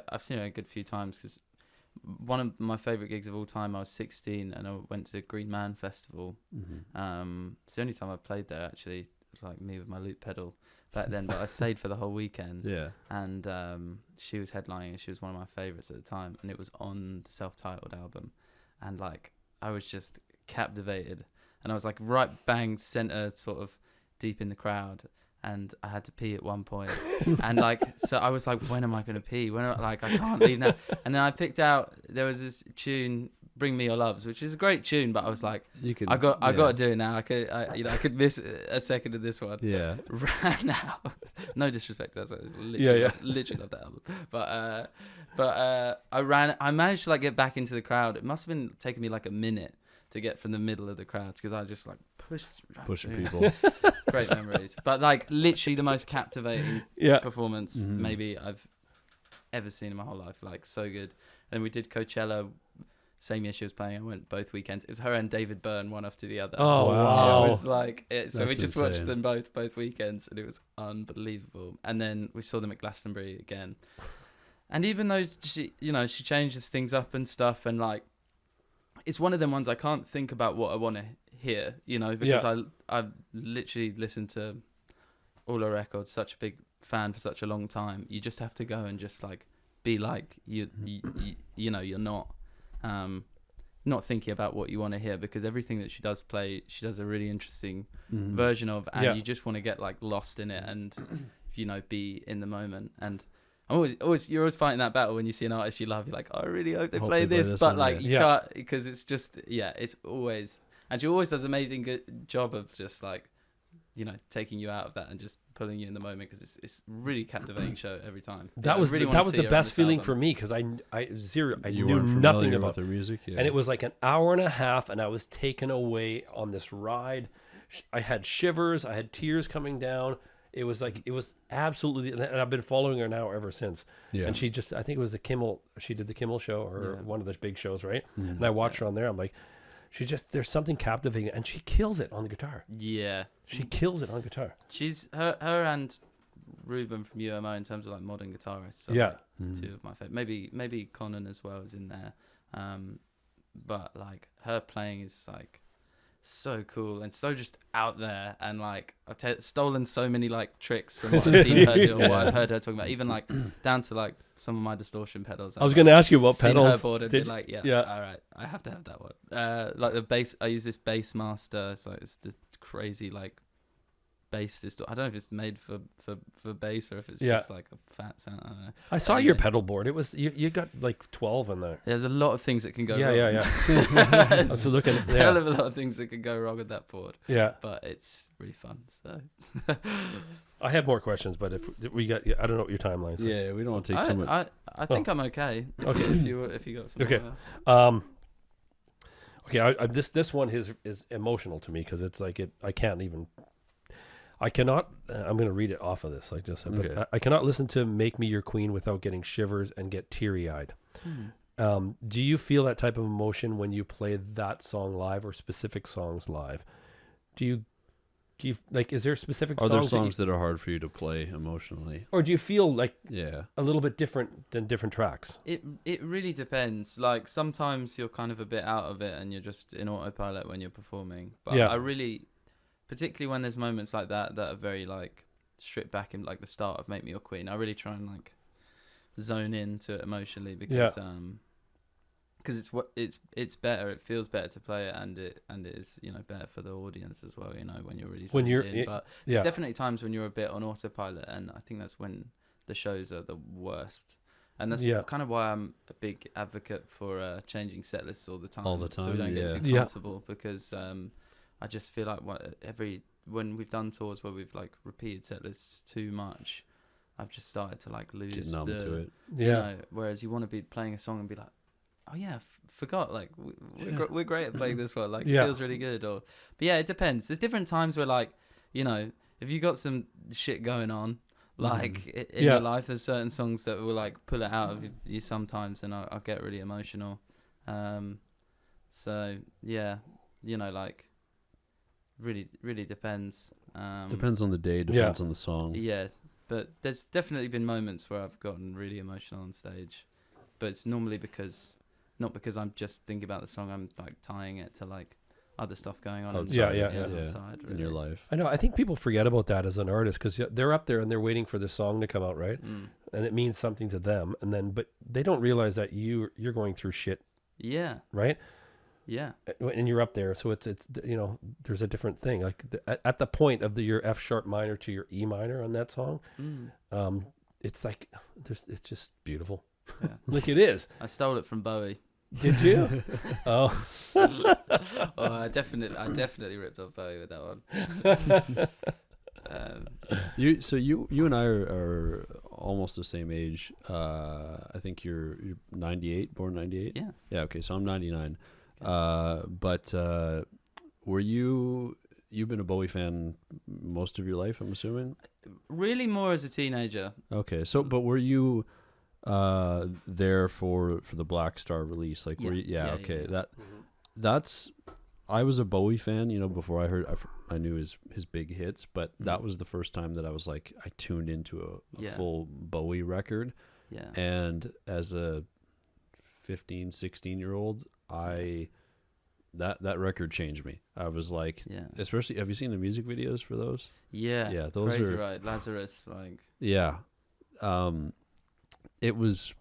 I've seen her a good few times because one of my favorite gigs of all time. I was 16 and I went to Green Man Festival. It's the only time I played there actually. It was like me with my loop pedal back then, but I stayed for the whole weekend. Yeah. And she was headlining, and she was one of my favorites at the time, and it was on the self-titled album, and like I was just captivated, and I was like right bang center, sort of deep in the crowd, and I had to pee at one point, and like so I was like, when am I gonna pee? I can't leave now. And then I picked out, there was this tune, Bring Me Your Loves, which is a great tune, but I was like, I got to do it now. I could miss a second of this one. Yeah. Ran out. No disrespect, that's literally love that album. But I managed to like get back into the crowd. It must have been taking me like a minute to get from the middle of the crowd because I just like pushing people. Great memories. But like literally the most captivating performance maybe I've ever seen in my whole life. Like so good. And we did Coachella same year she was playing, I went both weekends. It was her and David Byrne, one after the other. Oh, wow. It was like, so we That's just watched insane. them both weekends, and it was unbelievable. And then we saw them at Glastonbury again. And even though she changes things up and stuff, and like, it's one of them ones I can't think about what I want to hear, because I've literally listened to all her records, such a big fan for such a long time. You just have to go and just like be like you're not thinking about what you want to hear, because everything that she does play, she does a really interesting version of, and you just want to get like lost in it and be in the moment. And you're always fighting that battle when you see an artist you love. You're like, I really hope they play this, but like you can't, because it's just it's always, and she always does an amazing good job of just like taking you out of that and just pulling you in the moment, because it's really captivating show every time. That was the best feeling for me, because I knew nothing about their music, and it was like an hour and a half, and I was taken away on this ride. I had shivers, I had tears coming down. It was like, it was absolutely, and I've been following her now ever since. Yeah. And she just, I think it was the Kimmel, she did the Kimmel show, or one of the big shows, right? And I watched her on there. I'm like, there's something captivating, and she kills it on the guitar. Yeah. She kills it on guitar. She's, her and Ruben from UMO in terms of like modern guitarists. So yeah. Like two of my favorite. Maybe Conan as well is in there. But like her playing is like so cool and so just out there, and like I've stolen so many like tricks from what I've seen her do, what I've heard her talking about, even like down to like some of my distortion pedals. I was going to ask you what pedals. Her board and be like, all right, I have to have that one. Like the bass, I use this Bassmaster. It's the crazy like bass. I don't know if it's made for bass or if it's just like a fat sound. I don't know. I saw your pedal board. It was you got like 12 in there. There's a lot of things that can go wrong. Yeah. I was looking at hell of a lot of things that can go wrong with that board. Yeah, but it's really fun. So I have more questions, but if we got, I don't know what your timeline is. Yeah, we don't want to take too much. I think I'm okay. Okay, if you got some. Okay, okay. This one is emotional to me, because it's like I cannot. I'm going to read it off of this. Like just, but I cannot listen to "Make Me Your Queen" without getting shivers and get teary-eyed. Do you feel that type of emotion when you play that song live, or specific songs live? Do you like? Is there specific songs? Are there songs that are hard for you to play emotionally, or do you feel like a little bit different than different tracks? It really depends. Like sometimes you're kind of a bit out of it and you're just in autopilot when you're performing. But I really, particularly when there's moments like that are very like stripped back in like the start of "Make Me Your Queen," I really try and like zone into it emotionally, because it's better. It feels better to play it, and it is better for the audience as well. When you're really zoned in. But there's definitely times when you're a bit on autopilot, and I think that's when the shows are the worst. And that's kind of why I'm a big advocate for changing set lists all the time, so we don't get too comfortable. Because I just feel like when we've done tours where we've like repeated set lists too much, I've just started to like lose get numb to it. Whereas you want to be playing a song and be like, oh yeah, forgot, like we're great at playing this one, like it feels really good. But it depends. There's different times where like if you got some shit going on like in your life, there's certain songs that will like pull it out of you sometimes, and I'll get really emotional. So like really depends. Depends on the day, depends on the song. But there's definitely been moments where I've gotten really emotional on stage, but it's normally not because I'm just thinking about the song. I'm like tying it to like other stuff going on outside, really. In your life. I know. I think people forget about that as an artist, because they're up there and they're waiting for the song to come out, right? And it means something to them, but they don't realize that you're going through shit. Yeah. Right. Yeah. And you're up there, so it's there's a different thing. Like at the point of your F sharp minor to your E minor on that song, it's like it's just beautiful. Yeah. Like it is. I stole it from Bowie. Did you? Oh. I definitely ripped off Bowie with that one. You and I are almost the same age. I think you're 98, born 98. Yeah. Yeah. Okay. So I'm 99. But were you've been a Bowie fan most of your life, I'm assuming? Really more as a teenager. Okay. So, but were you there for the Black Star release. Like, okay, that's. I was a Bowie fan, before I knew his big hits, but that was the first time that I was like, I tuned into a full Bowie record. Yeah. And as a 15, 16-year-old, that record changed me. I was like, especially, have you seen the music videos for those? Yeah. Yeah, those Crazy, are right? Lazarus, like. Yeah. It was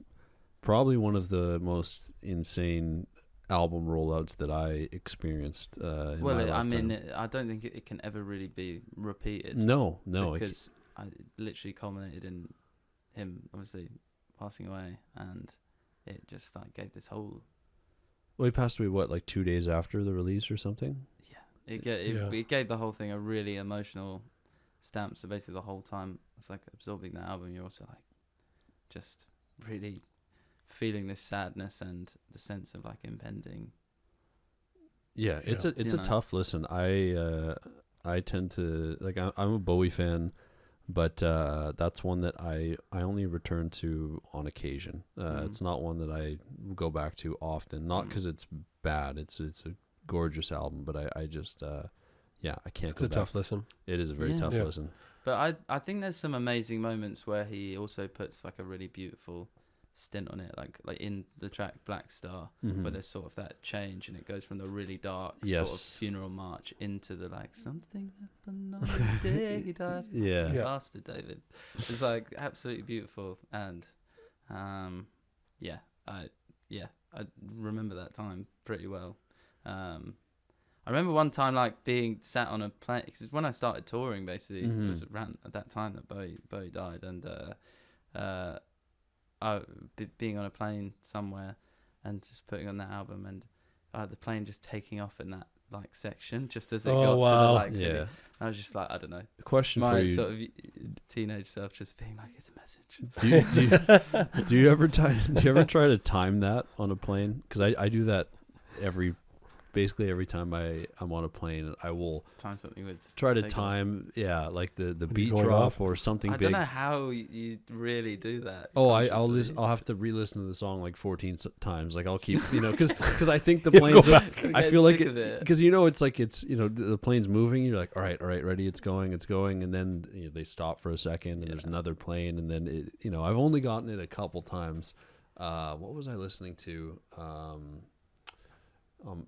probably one of the most insane album rollouts that I experienced in my lifetime. I don't think it can ever really be repeated. No. Because I literally culminated in him obviously passing away, and it just like gave this whole. Well, he passed away like 2 days after the release or something. Yeah, it gave the whole thing a really emotional stamp. So basically, the whole time it's like absorbing that album, you're also like just really feeling this sadness and the sense of like impending. Yeah, it's a tough listen. I tend to like, I'm a Bowie fan, but that's one that I only return to on occasion. It's not one that I go back to often, not because it's bad. It's a gorgeous album, but I just I can't. It's a tough listen. It is a very tough listen. But I think there's some amazing moments where he also puts like a really beautiful stint on it, like in the track Black Star, where there's sort of that change, and it goes from the really dark sort of funeral march into the like something happened on the day he died. Bastard David. It's like absolutely beautiful, and I remember that time pretty well. I remember one time like being sat on a plane, because when I started touring, basically it was around at that time that Bowie died, and being on a plane somewhere and just putting on that album, and the plane just taking off in that like section just as it got to the like video. I was just like, I don't know. Question for you. My sort of teenage self just being like, it's a message. Do you ever try to time that on a plane? Because I do that basically every time I'm on a plane. I will time something with try to time like the beat drop or something big. I don't know how you really do that. I'll have to re-listen to the song like 14 times. Like I'll keep because I think the planes I feel like because it's like the plane's moving, you're like all right, ready, it's going, and then they stop for a second and there's another plane, and then I've only gotten it a couple times. What was I listening to?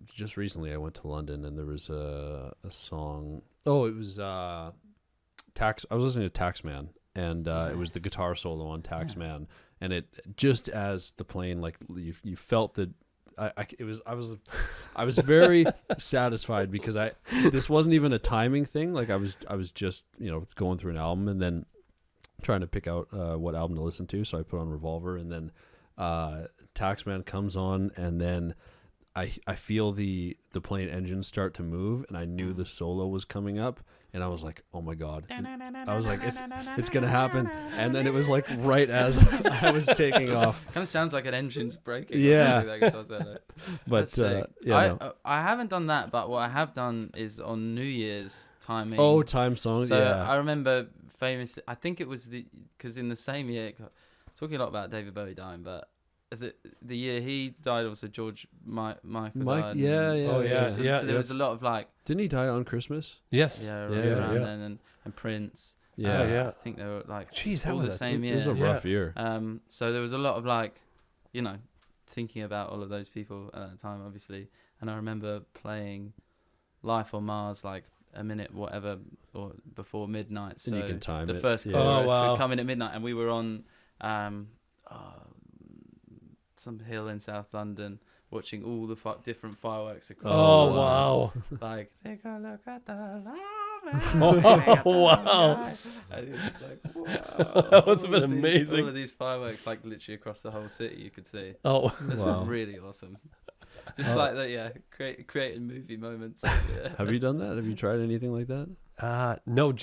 Just recently I went to London and there was a song. Oh, it was I was listening to Taxman, and it was the guitar solo on Taxman, and it just as the plane, like you felt that I was very satisfied because this wasn't even a timing thing. Like I was just going through an album and then trying to pick out what album to listen to. So I put on Revolver, and then Taxman comes on, and then I feel the plane engines start to move, and I knew the solo was coming up, and I was like, oh my God. I was like, it's going to happen. And then it was like right as I was taking off. Kind of sounds like an engine's breaking. Yeah. But I haven't done that, but what I have done is on New Year's timing. Oh, time songs. So I remember famously, I think it was because in the same year, talking a lot about David Bowie dying, but the year he died, also George Michael died. So there was a lot of like. Didn't he die on Christmas? Yes. Yeah, around then, and Prince. I think they were like all the same year. It was a rough year. So there was a lot of like, thinking about all of those people at that time, obviously. And I remember playing Life on Mars like a minute, whatever, or before midnight. So and you can time the it. first chorus would come in at midnight, and we were on some hill in South London watching all the different fireworks across. Oh wow! Like, take a look at the wow! And you're just like, wow! That was been amazing. All of these fireworks, like literally across the whole city, you could see. Oh, that's really awesome. Just like that, creating movie moments. Yeah. Have you done that? Have you tried anything like that? No.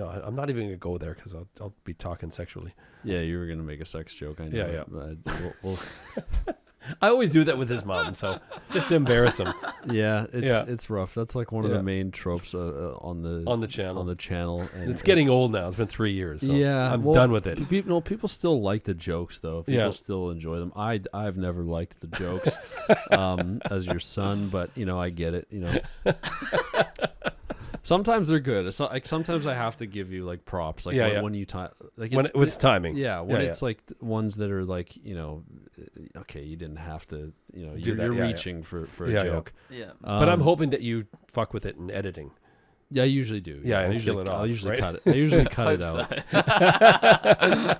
I'm not even gonna go there because I'll be talking sexually. Yeah, you were gonna make a sex joke. I know. Yeah. We'll I always do that with his mom, so just to embarrass him Yeah, it's rough. That's like one of the main tropes on the channel. And it's getting old now. It's been 3 years. So I'm done with it. People still like the jokes though. People still enjoy them. I've never liked the jokes as your son, but I get it. Sometimes they're good. So, like sometimes I have to give you like props, like when you like when it's timing. Yeah, when it's like ones that are like okay, you didn't have to. You're reaching for a joke. Yeah. But I'm hoping that you fuck with it in editing. Yeah, I usually do. Yeah, I usually kill it off. I'll usually right? cut it. I usually cut it out.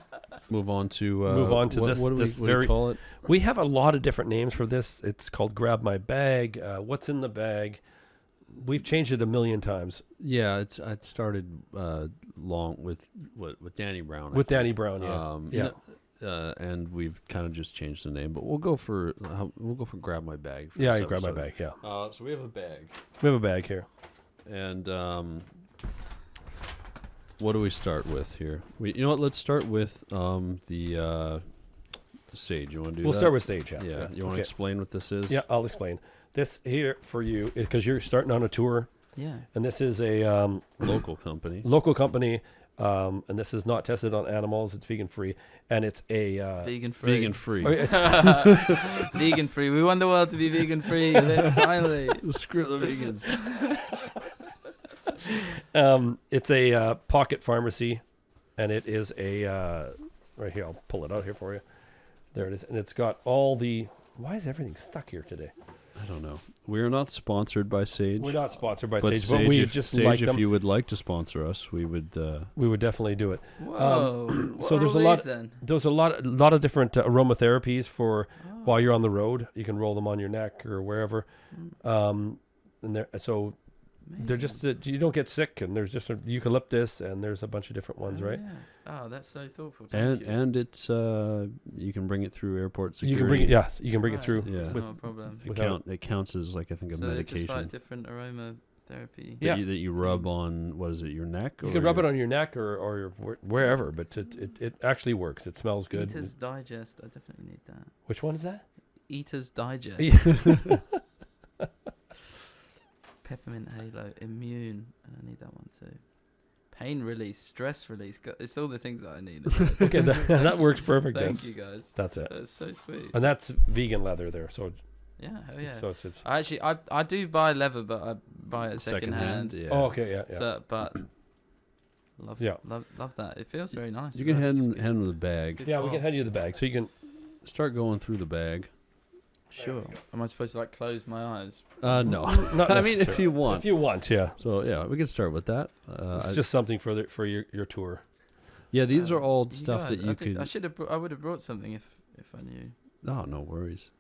Move on to this. What do we call it? We have a lot of different names for this. It's called Grab My Bag. What's in the bag? We've changed it a million times. Yeah, it started long with Danny Brown. With Danny Brown, and we've kind of just changed the name, but we'll go for Grab My Bag. For you this grab my episode. bag. Yeah. So we have a bag. We have a bag here. And what do we start with here? Let's start with the Sage. You want to do? We'll that? start with Sage. Yeah. You want to explain what this is? Yeah, I'll explain. This here for you is because you're starting on a tour. Yeah. And this is a local company. And this is not tested on animals. It's vegan free, and it's a vegan free. Vegan free. Vegan free. We want the world to be vegan free. Finally. Screw the vegans. It's a pocket pharmacy, and it is a right here. I'll pull it out here for you. There it is, and it's got all the. Why is everything stuck here today? I don't know. We're not sponsored by Sage. We're not sponsored by but Sage, but we just like them. If you would like to sponsor us, we would definitely do it. Whoa! So there's a lot of different aromatherapies for while you're on the road. You can roll them on your neck or wherever. And they're just you don't get sick, and there's just a eucalyptus, and there's a bunch of different ones, right? Yeah. Oh, that's so thoughtful. And it's you can bring it through airport security. You can bring it through. Yeah. That's not a problem. It counts as like I think a medication. Just like different aromatherapy. That you rub on your neck? You can rub it on your neck or wherever, but it actually works. It smells good. Eater's Digest. I definitely need that. Which one is that? Eater's Digest. Peppermint Halo, Immune. I need that one too. Pain release, stress release. It's all the things that I need. Okay, that works perfect. Thank you guys. That's it. That's so sweet. And that's vegan leather there. So yeah, hell yeah. So it's I do buy leather, but I buy it second hand. Yeah. Oh, okay, yeah. So, but love that. It feels very nice. You can hand him the bag. Yeah, we can hand you the bag, so you can start going through the bag. Sure. Am I supposed to close my eyes? No. Not I mean, if you want. If you want, yeah. So yeah, we can start with that. It's just something for your tour. Yeah, these are all stuff that you could. I would have brought something if I knew. Oh, no worries.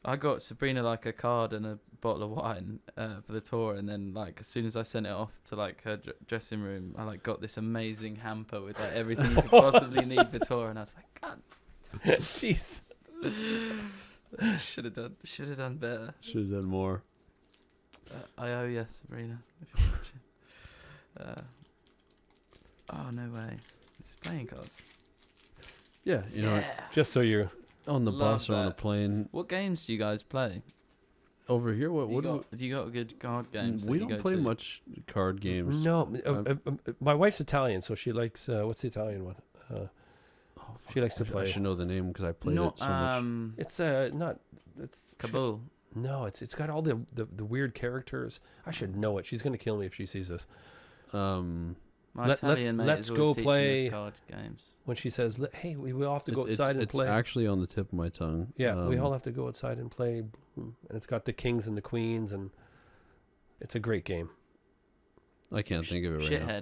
I got Sabrina like a card and a bottle of wine for the tour, and then like as soon as I sent it off to like her dressing room, I like got this amazing hamper with like everything you could possibly need for tour, and I was like, God, jeez. Should have done better. Should have done more. I owe you, Sabrina. If you're watching. Oh no way! It's playing cards. Yeah, just so you're on the bus or on a plane. What games do you guys play? Over here, have you got good card games? We don't play much card games. No, my wife's Italian, so she likes what's the Italian one? She likes to play. I should know the name because I played it so much. It's not. It's Kabul. No, it's got all the weird characters. I should know it. She's gonna kill me if she sees this. My Italian mate let's is go always play teaching us card games. When she says, "Hey, we all have to go outside and play." It's actually on the tip of my tongue. Yeah, we all have to go outside and play, and it's got the kings and the queens, and it's a great game. I can't think of it right now.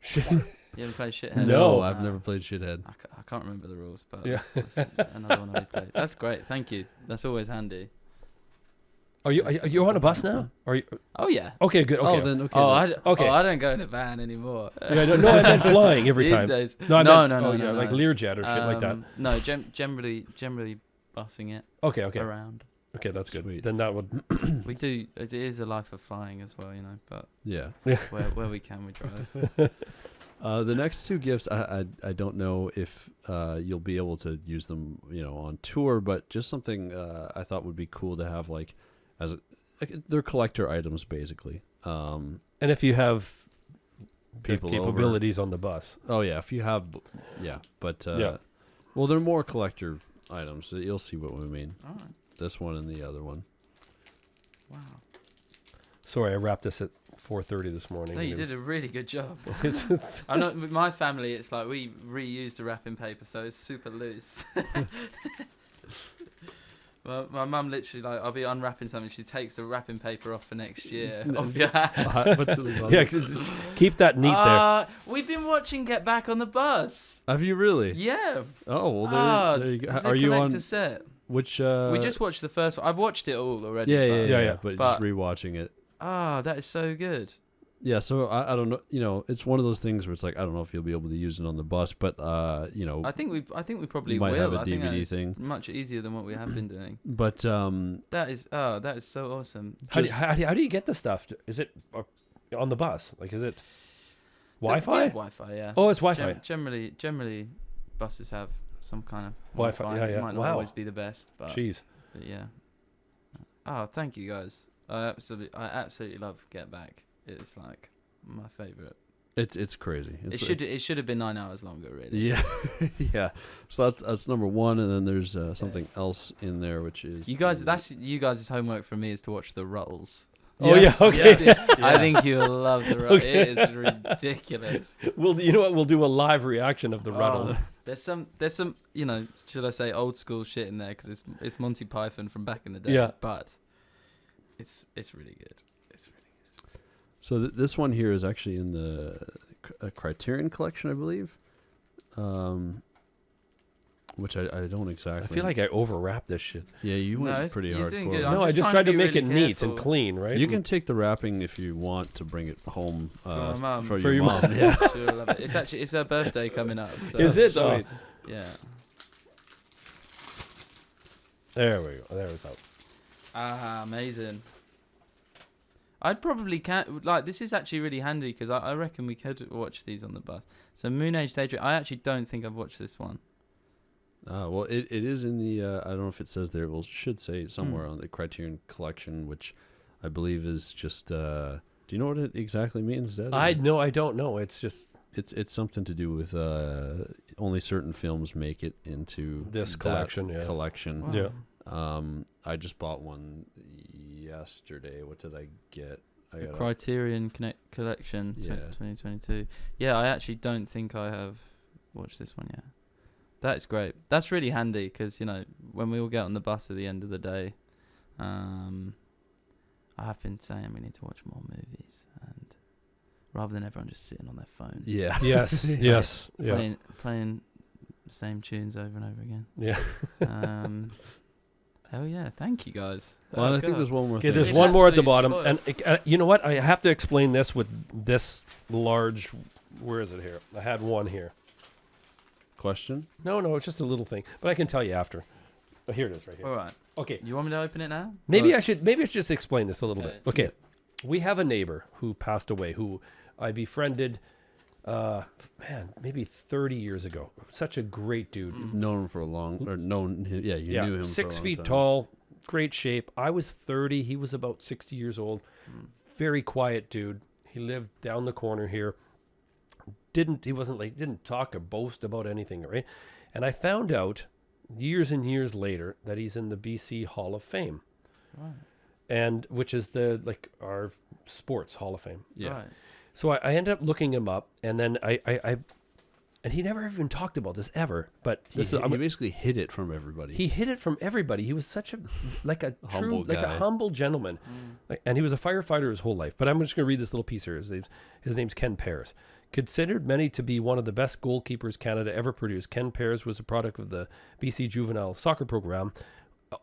Shithead. You ever played Shithead? No, I've never played Shithead. I can't remember the rules, but yeah. that's another one I played. That's great. Thank you. That's always handy. Are you on a bus now? Are you? Oh yeah. Okay, good. Okay. Oh, then okay. I don't go in a van anymore. Yeah, no, I meant flying every These time. days. No, no, like Learjet or shit like that. No, generally busing it. Okay. Around. Okay, that's good. Sweet. Then that would. We do. It is a life of flying as well, But yeah, where we can, we drive. The next two gifts, I don't know if you'll be able to use them, on tour, but just something I thought would be cool to have, like they're collector items basically. And if you have People capabilities on the bus. Oh yeah, if you have, but well, they're more collector items. So you'll see what we mean. All right. This one and the other one. Wow. Sorry, I wrapped this at 4:30 this morning. No, you did a really good job. It's I know with my family, it's like we reuse the wrapping paper, so it's super loose. Well, my mum literally, like, I'll be unwrapping something, she takes the wrapping paper off for next year. Off your hand. keep that neat there. We've been watching Get Back on the Bus. Have you really? Yeah. Oh well, there you go. It's Are a you on connector set. which? We just watched the first one. I've watched it all already. Yeah. But But- just rewatching it. That is so good. Yeah, so I don't know. It's one of those things where it's like I don't know if you'll be able to use it on the bus, but I think we probably might will. have a I think DVD that's thing. much easier than what we have been doing. But That is so awesome. How do you get the stuff? Is it on the bus? Like, is it We Wi-Fi? have Wi-Fi, yeah. Oh, it's Wi-Fi. Generally, buses have some kind of Wi-Fi, yeah. It might not Wow. always be the best, but Jeez. yeah. Oh, thank you guys. I absolutely love Get Back. It's like my favorite. it's crazy. It should have been 9 hours longer, really. Yeah, yeah. So that's number one, and then there's something else in there, which is You guys, that's you guys' homework for me is to watch the Ruttles. Oh Yes, yeah. Okay. Yes. I think you'll love the Ruttles. Okay. It is ridiculous. You know what? We'll do a live reaction of the Ruttles. There's some, should I say old school shit in there because it's Monty Python from back in the day. Yeah. But it's really good. It's really good. So this one here is actually in the Criterion collection, I believe. Which I don't exactly. I feel like I overwrapped this shit. Yeah, you went No, pretty you're doing hardcore. good. I'm No, I just trying tried to be make really it neat careful. and clean, right? You can take the wrapping if you want to bring it home my mum. for For your your mom. mom. Yeah. She'll love it. It's her birthday coming up. So Is it? So- Oh, Yeah. there we go. There it's out. Amazing. I'd probably this is actually really handy because I reckon we could watch these on the bus. So Moon Age Daydream. I actually don't think I've watched this one. Well, it is in the. I don't know if it says there. Well, it should say somewhere on the Criterion collection, which I believe is just. Do you know what it exactly means, Dad? I don't know. It's just It's something to do with only certain films make it into This that collection, yeah. collection. Wow. Yeah. I just bought one yesterday. What did I get? The Criterion Collection Yeah. 2022. Yeah, I actually don't think I have watched this one yet. That's great. That's really handy because, when we all get on the bus at the end of the day, I have been saying we need to watch more movies, and rather than everyone just sitting on their phone. Yeah. Yes. Yes. Yeah. Playing the same tunes over and over again. Yeah. Hell yeah. Thank you guys. Well, Oh, I think God. there's one more Okay, thing. there's It's one more at the absolutely bottom, spoiled. and you know what? I have to explain this with this large. Where is it here? I had one here. Question? No, it's just a little thing, but I can tell you after. Oh, here it is, right here. All right. Okay, You want me to open it now? maybe I should just explain this a little bit. Okay. Okay, we have a neighbor who passed away, who I befriended, maybe 30 years ago. Such a great dude. You've known him for a long, or known him. Yeah, you knew him. 6 for a long feet time. tall, great shape. I was 30. He was about 60 years old. Very quiet dude. He lived down the corner here. Didn't talk or boast about anything, right? And I found out years and years later that he's in the BC Hall of Fame, Right. and which is our sports Hall of Fame. Yeah. Right. So I ended up looking him up, and then I and he never even talked about this ever. But He he basically hid it from everybody. he hid it from everybody. He was such a Humble guy. humble gentleman, and he was a firefighter his whole life. But I'm just going to read this little piece here. His name's Ken Pears. Considered many to be one of the best goalkeepers Canada ever produced, Ken Pears was a product of the BC Juvenile Soccer Program.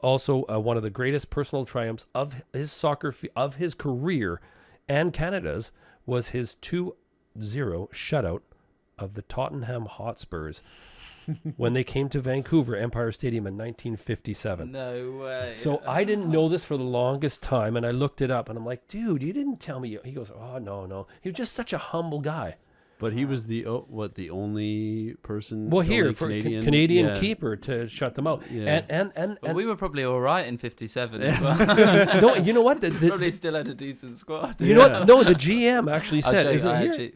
Also, one of the greatest personal triumphs of his of his career and Canada's was his 2-0 shutout of the Tottenham Hotspurs when they came to Vancouver Empire Stadium in 1957. No way. So I didn't know this for the longest time, and I looked it up, and I'm like, dude, you didn't tell me. He goes, oh, no. He was just such a humble guy. But he was the only person. Well, here only for Canadian yeah. keeper to shut them out. Yeah. And we were probably all right in 57 as well. no, you know what? Probably still had a decent squad. You know what? No, the GM actually said,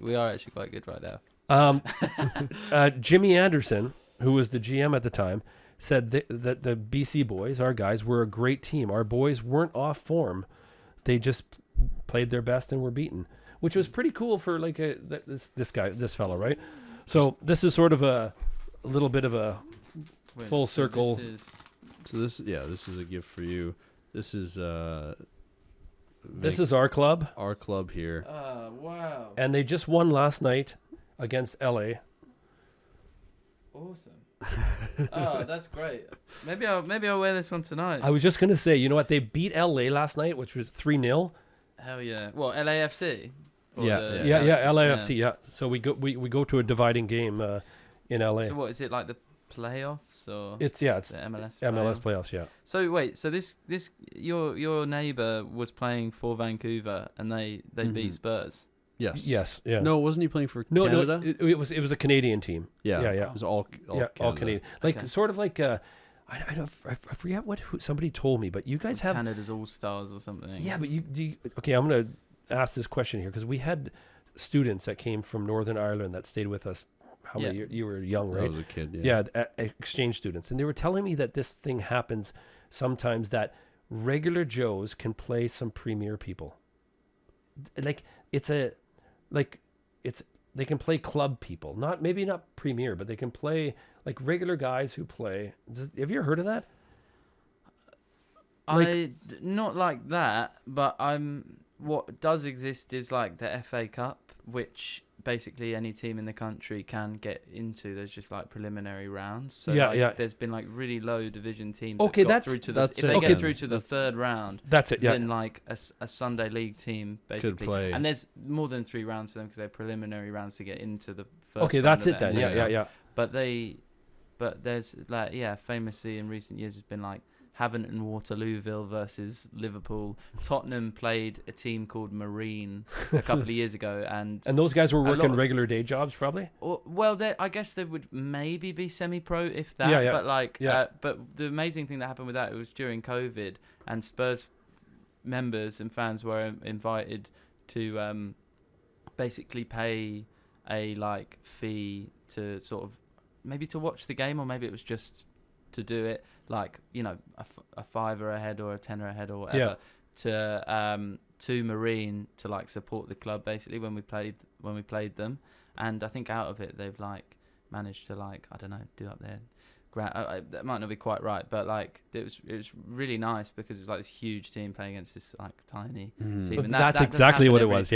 we are actually quite good right now. Jimmy Anderson, who was the GM at the time, said that the BC boys, our guys, were a great team. Our boys weren't off form. They just played their best and were beaten, which was pretty cool for like this fellow, right? So this is sort of a little bit of a full circle. This is a gift for you. This is this is our club. Our club here. Wow. And they just won last night against LA. Awesome. Oh, that's great. Maybe I'll wear this one tonight. I was just gonna say, you know what? They beat LA last night, which was 3-0. Hell yeah! Well, LAFC. Yeah, LAFC. Yeah. So we go to a dividing game in LA. So what is it, like the playoffs or? It's the MLS playoffs. Yeah. So wait, so this your neighbor was playing for Vancouver and they beat Spurs. Yes. Yeah. No, wasn't he playing for Canada? No, it was a Canadian team. Yeah. It was all Canadian. Like sort of like I forget who somebody told me, but you guys have Canada's All Stars or something. Yeah, but okay, I'm gonna ask this question here because we had students that came from Northern Ireland that stayed with us. How many years? You were young, right? I was a kid. Yeah, exchange students, and they were telling me that this thing happens sometimes that regular Joes can play some premier people. They can play club people, maybe not premier, but they can play like regular guys who play. Have you ever heard of that? Not like that, but what does exist is like the FA Cup, which basically any team in the country can get into. There's just like preliminary rounds. So there's been like really low division teams. Okay, get through to the third round. That's it. Yeah. Then like a Sunday league team basically could play. And there's more than 3 rounds for them because they're preliminary rounds to get into the first. Okay, that's it then. Yeah. But there's famously in recent years, it's been like Havant and Waterlooville versus Liverpool. Tottenham played a team called Marine a couple of years ago, and those guys were working regular day jobs, probably. Well, I guess they would maybe be semi-pro if that. But the amazing thing that happened with that, it was during COVID, and Spurs members and fans were invited to basically pay a fee to sort of maybe to watch the game, or maybe it was just to do it, like, you know, a $5 a head or a $10 a head or whatever, to Marine to like support the club basically when we played them. And I think out of it they've like managed to like, I don't know, do up their that might not be quite right, but like it was really nice because it was like this huge team playing against this like tiny team. And that's exactly what it was.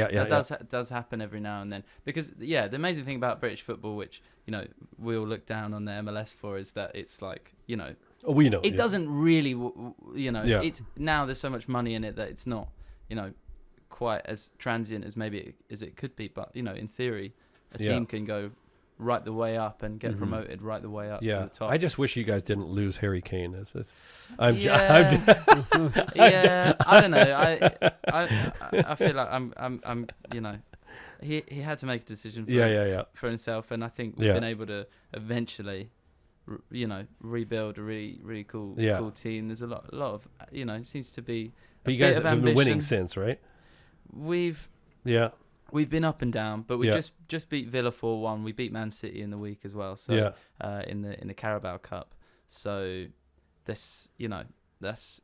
Does happen every now and then, because the amazing thing about British football, which, you know, we all look down on the MLS for, is that it's like, you know, we know it doesn't really, you know, it's now there's so much money in it that it's not, you know, quite as transient as maybe as it could be. But, you know, in theory, a team can go right the way up and get promoted right the way up to the top. I just wish you guys didn't lose Harry Kane. I don't know. I feel like I'm you know, he had to make a decision for himself, and I think we've been able to eventually, you know, rebuild a really cool team. There's a lot of, you know, it seems to be. But you guys have been winning since, right? We've been up and down, but we just beat Villa 4-1. We beat Man City in the week as well. So in the Carabao Cup. So this, you know, that's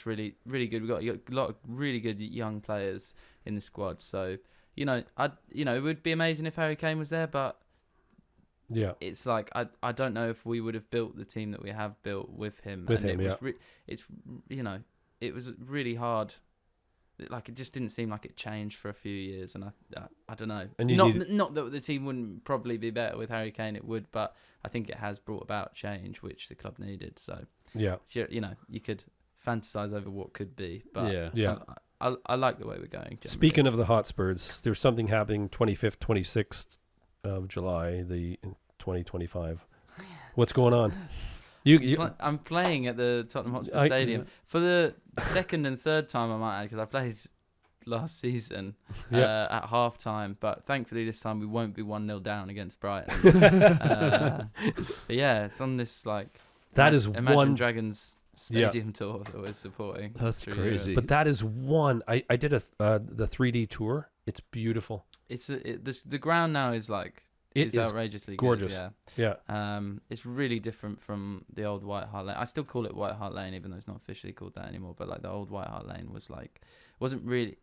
really good. We've got a lot of really good young players in the squad. So, you know, it would be amazing if Harry Kane was there, but it's like I don't know if we would have built the team that we have built with him. It's you know, it was really hard. Like, it just didn't seem like it changed for a few years, and I don't know. And not that the team wouldn't probably be better with Harry Kane, it would, but I think it has brought about change which the club needed. So you know, you could fantasize over what could be, but I like the way we're going. Generally. Speaking of the Hotspurs, there's something happening 25th, 26th of July, 2025. What's going on? I'm playing at the Tottenham Hotspur Stadium for the second and third time, I might add, because I played last season Yeah. at half time, but thankfully this time we won't be 1-0 down against Brighton. But yeah, it's on this like That is Imagine one. Dragons stadium tour that we're supporting. That's through crazy. Europe. But that is one. I did the 3D tour. It's beautiful. It's the ground now is like It it's is outrageously gorgeous. good. Yeah. Yeah. It's really different from the old White Hart Lane. I still call it White Hart Lane, even though it's not officially called that anymore. But like the old White Hart Lane was like, wasn't really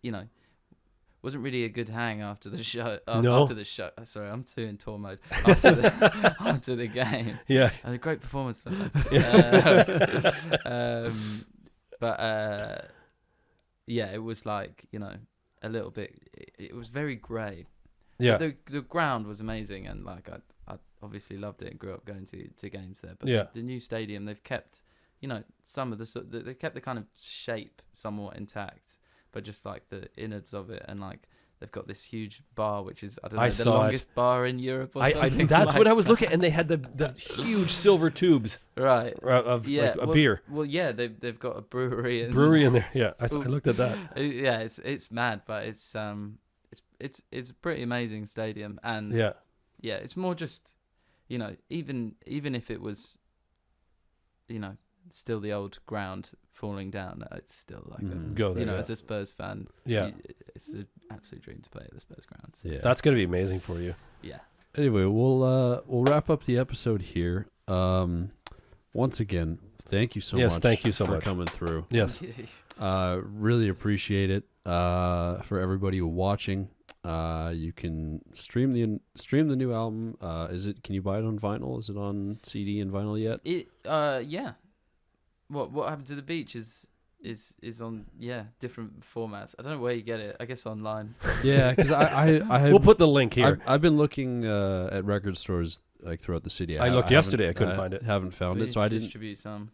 a good hang after the show. No. After the show. Sorry, I'm too in tour mode. After the game. Yeah. A great performance. Yeah, it was like, a little bit. It was very grey. Yeah. The ground was amazing, and like I obviously loved it and grew up going to games there. But Yeah. the new stadium, they've kept, some of they kept the kind of shape somewhat intact, but just like the innards of it, and like they've got this huge bar, which is the longest bar in Europe or something. That's like what I was that. looking at, and they had the huge silver tubes Right. of like a well, beer. Well, yeah, they've got a brewery in there. Yeah, I So- looked at that. Yeah, it's mad, but it's a pretty amazing stadium, and Yeah. it's more just, even if it was, still the old ground falling down, it's still like Go there. as a Spurs fan, Yeah. it's an absolute dream to play at the Spurs ground. So, Yeah. That's gonna be amazing for you. yeah. Anyway, we'll wrap up the episode here. Once again, thank you so much. Yes, thank you so for much. coming through. Yes. Really appreciate it. For everybody watching, you can stream the new album. Can you buy it on vinyl? Is it on CD and vinyl yet? Yeah. What happened to the beach is on different formats. I don't know where you get it. I guess online. Yeah, because I We'll put the link here. I've been looking at record stores like throughout the city. I looked yesterday. I couldn't find it. Haven't found We it, need so to I didn't. distribute some.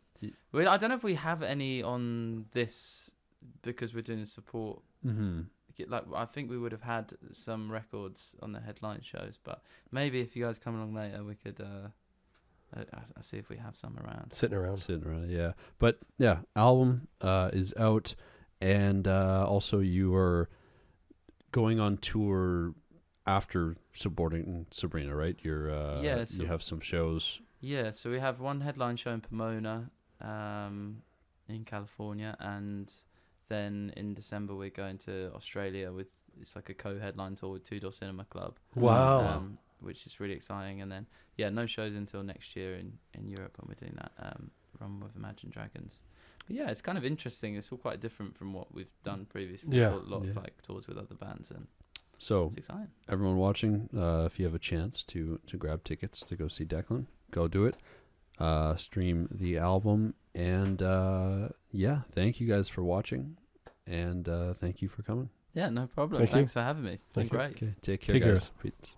Well, I don't know if we have any on this because we're doing a support. Mm-hmm. Like I think we would have had some records on the headline shows, but maybe if you guys come along later, we could. I'll see if we have some around. Sitting around. Yeah. But yeah, album is out, and also you are going on tour after supporting Sabrina, right? You're So you have some shows. Yeah, so we have one headline show in Pomona, in California, and then in December we're going to Australia it's like a co-headline tour with Two Door Cinema Club. Wow. Which is really exciting, and then no shows until next year in Europe when we're doing that run with Imagine Dragons. But yeah, it's kind of interesting. It's all quite different from what we've done previously. Yeah. There's a lot of Yeah. like tours with other bands, and So it's exciting. everyone watching, if you have a chance to grab tickets to go see Declan, go do it. Stream the album, and thank you guys for watching, and thank you for coming. Yeah, no problem. Thank you. Thanks for having me. It's been Thank you. great. Okay, take care, Take care. guys. Peace.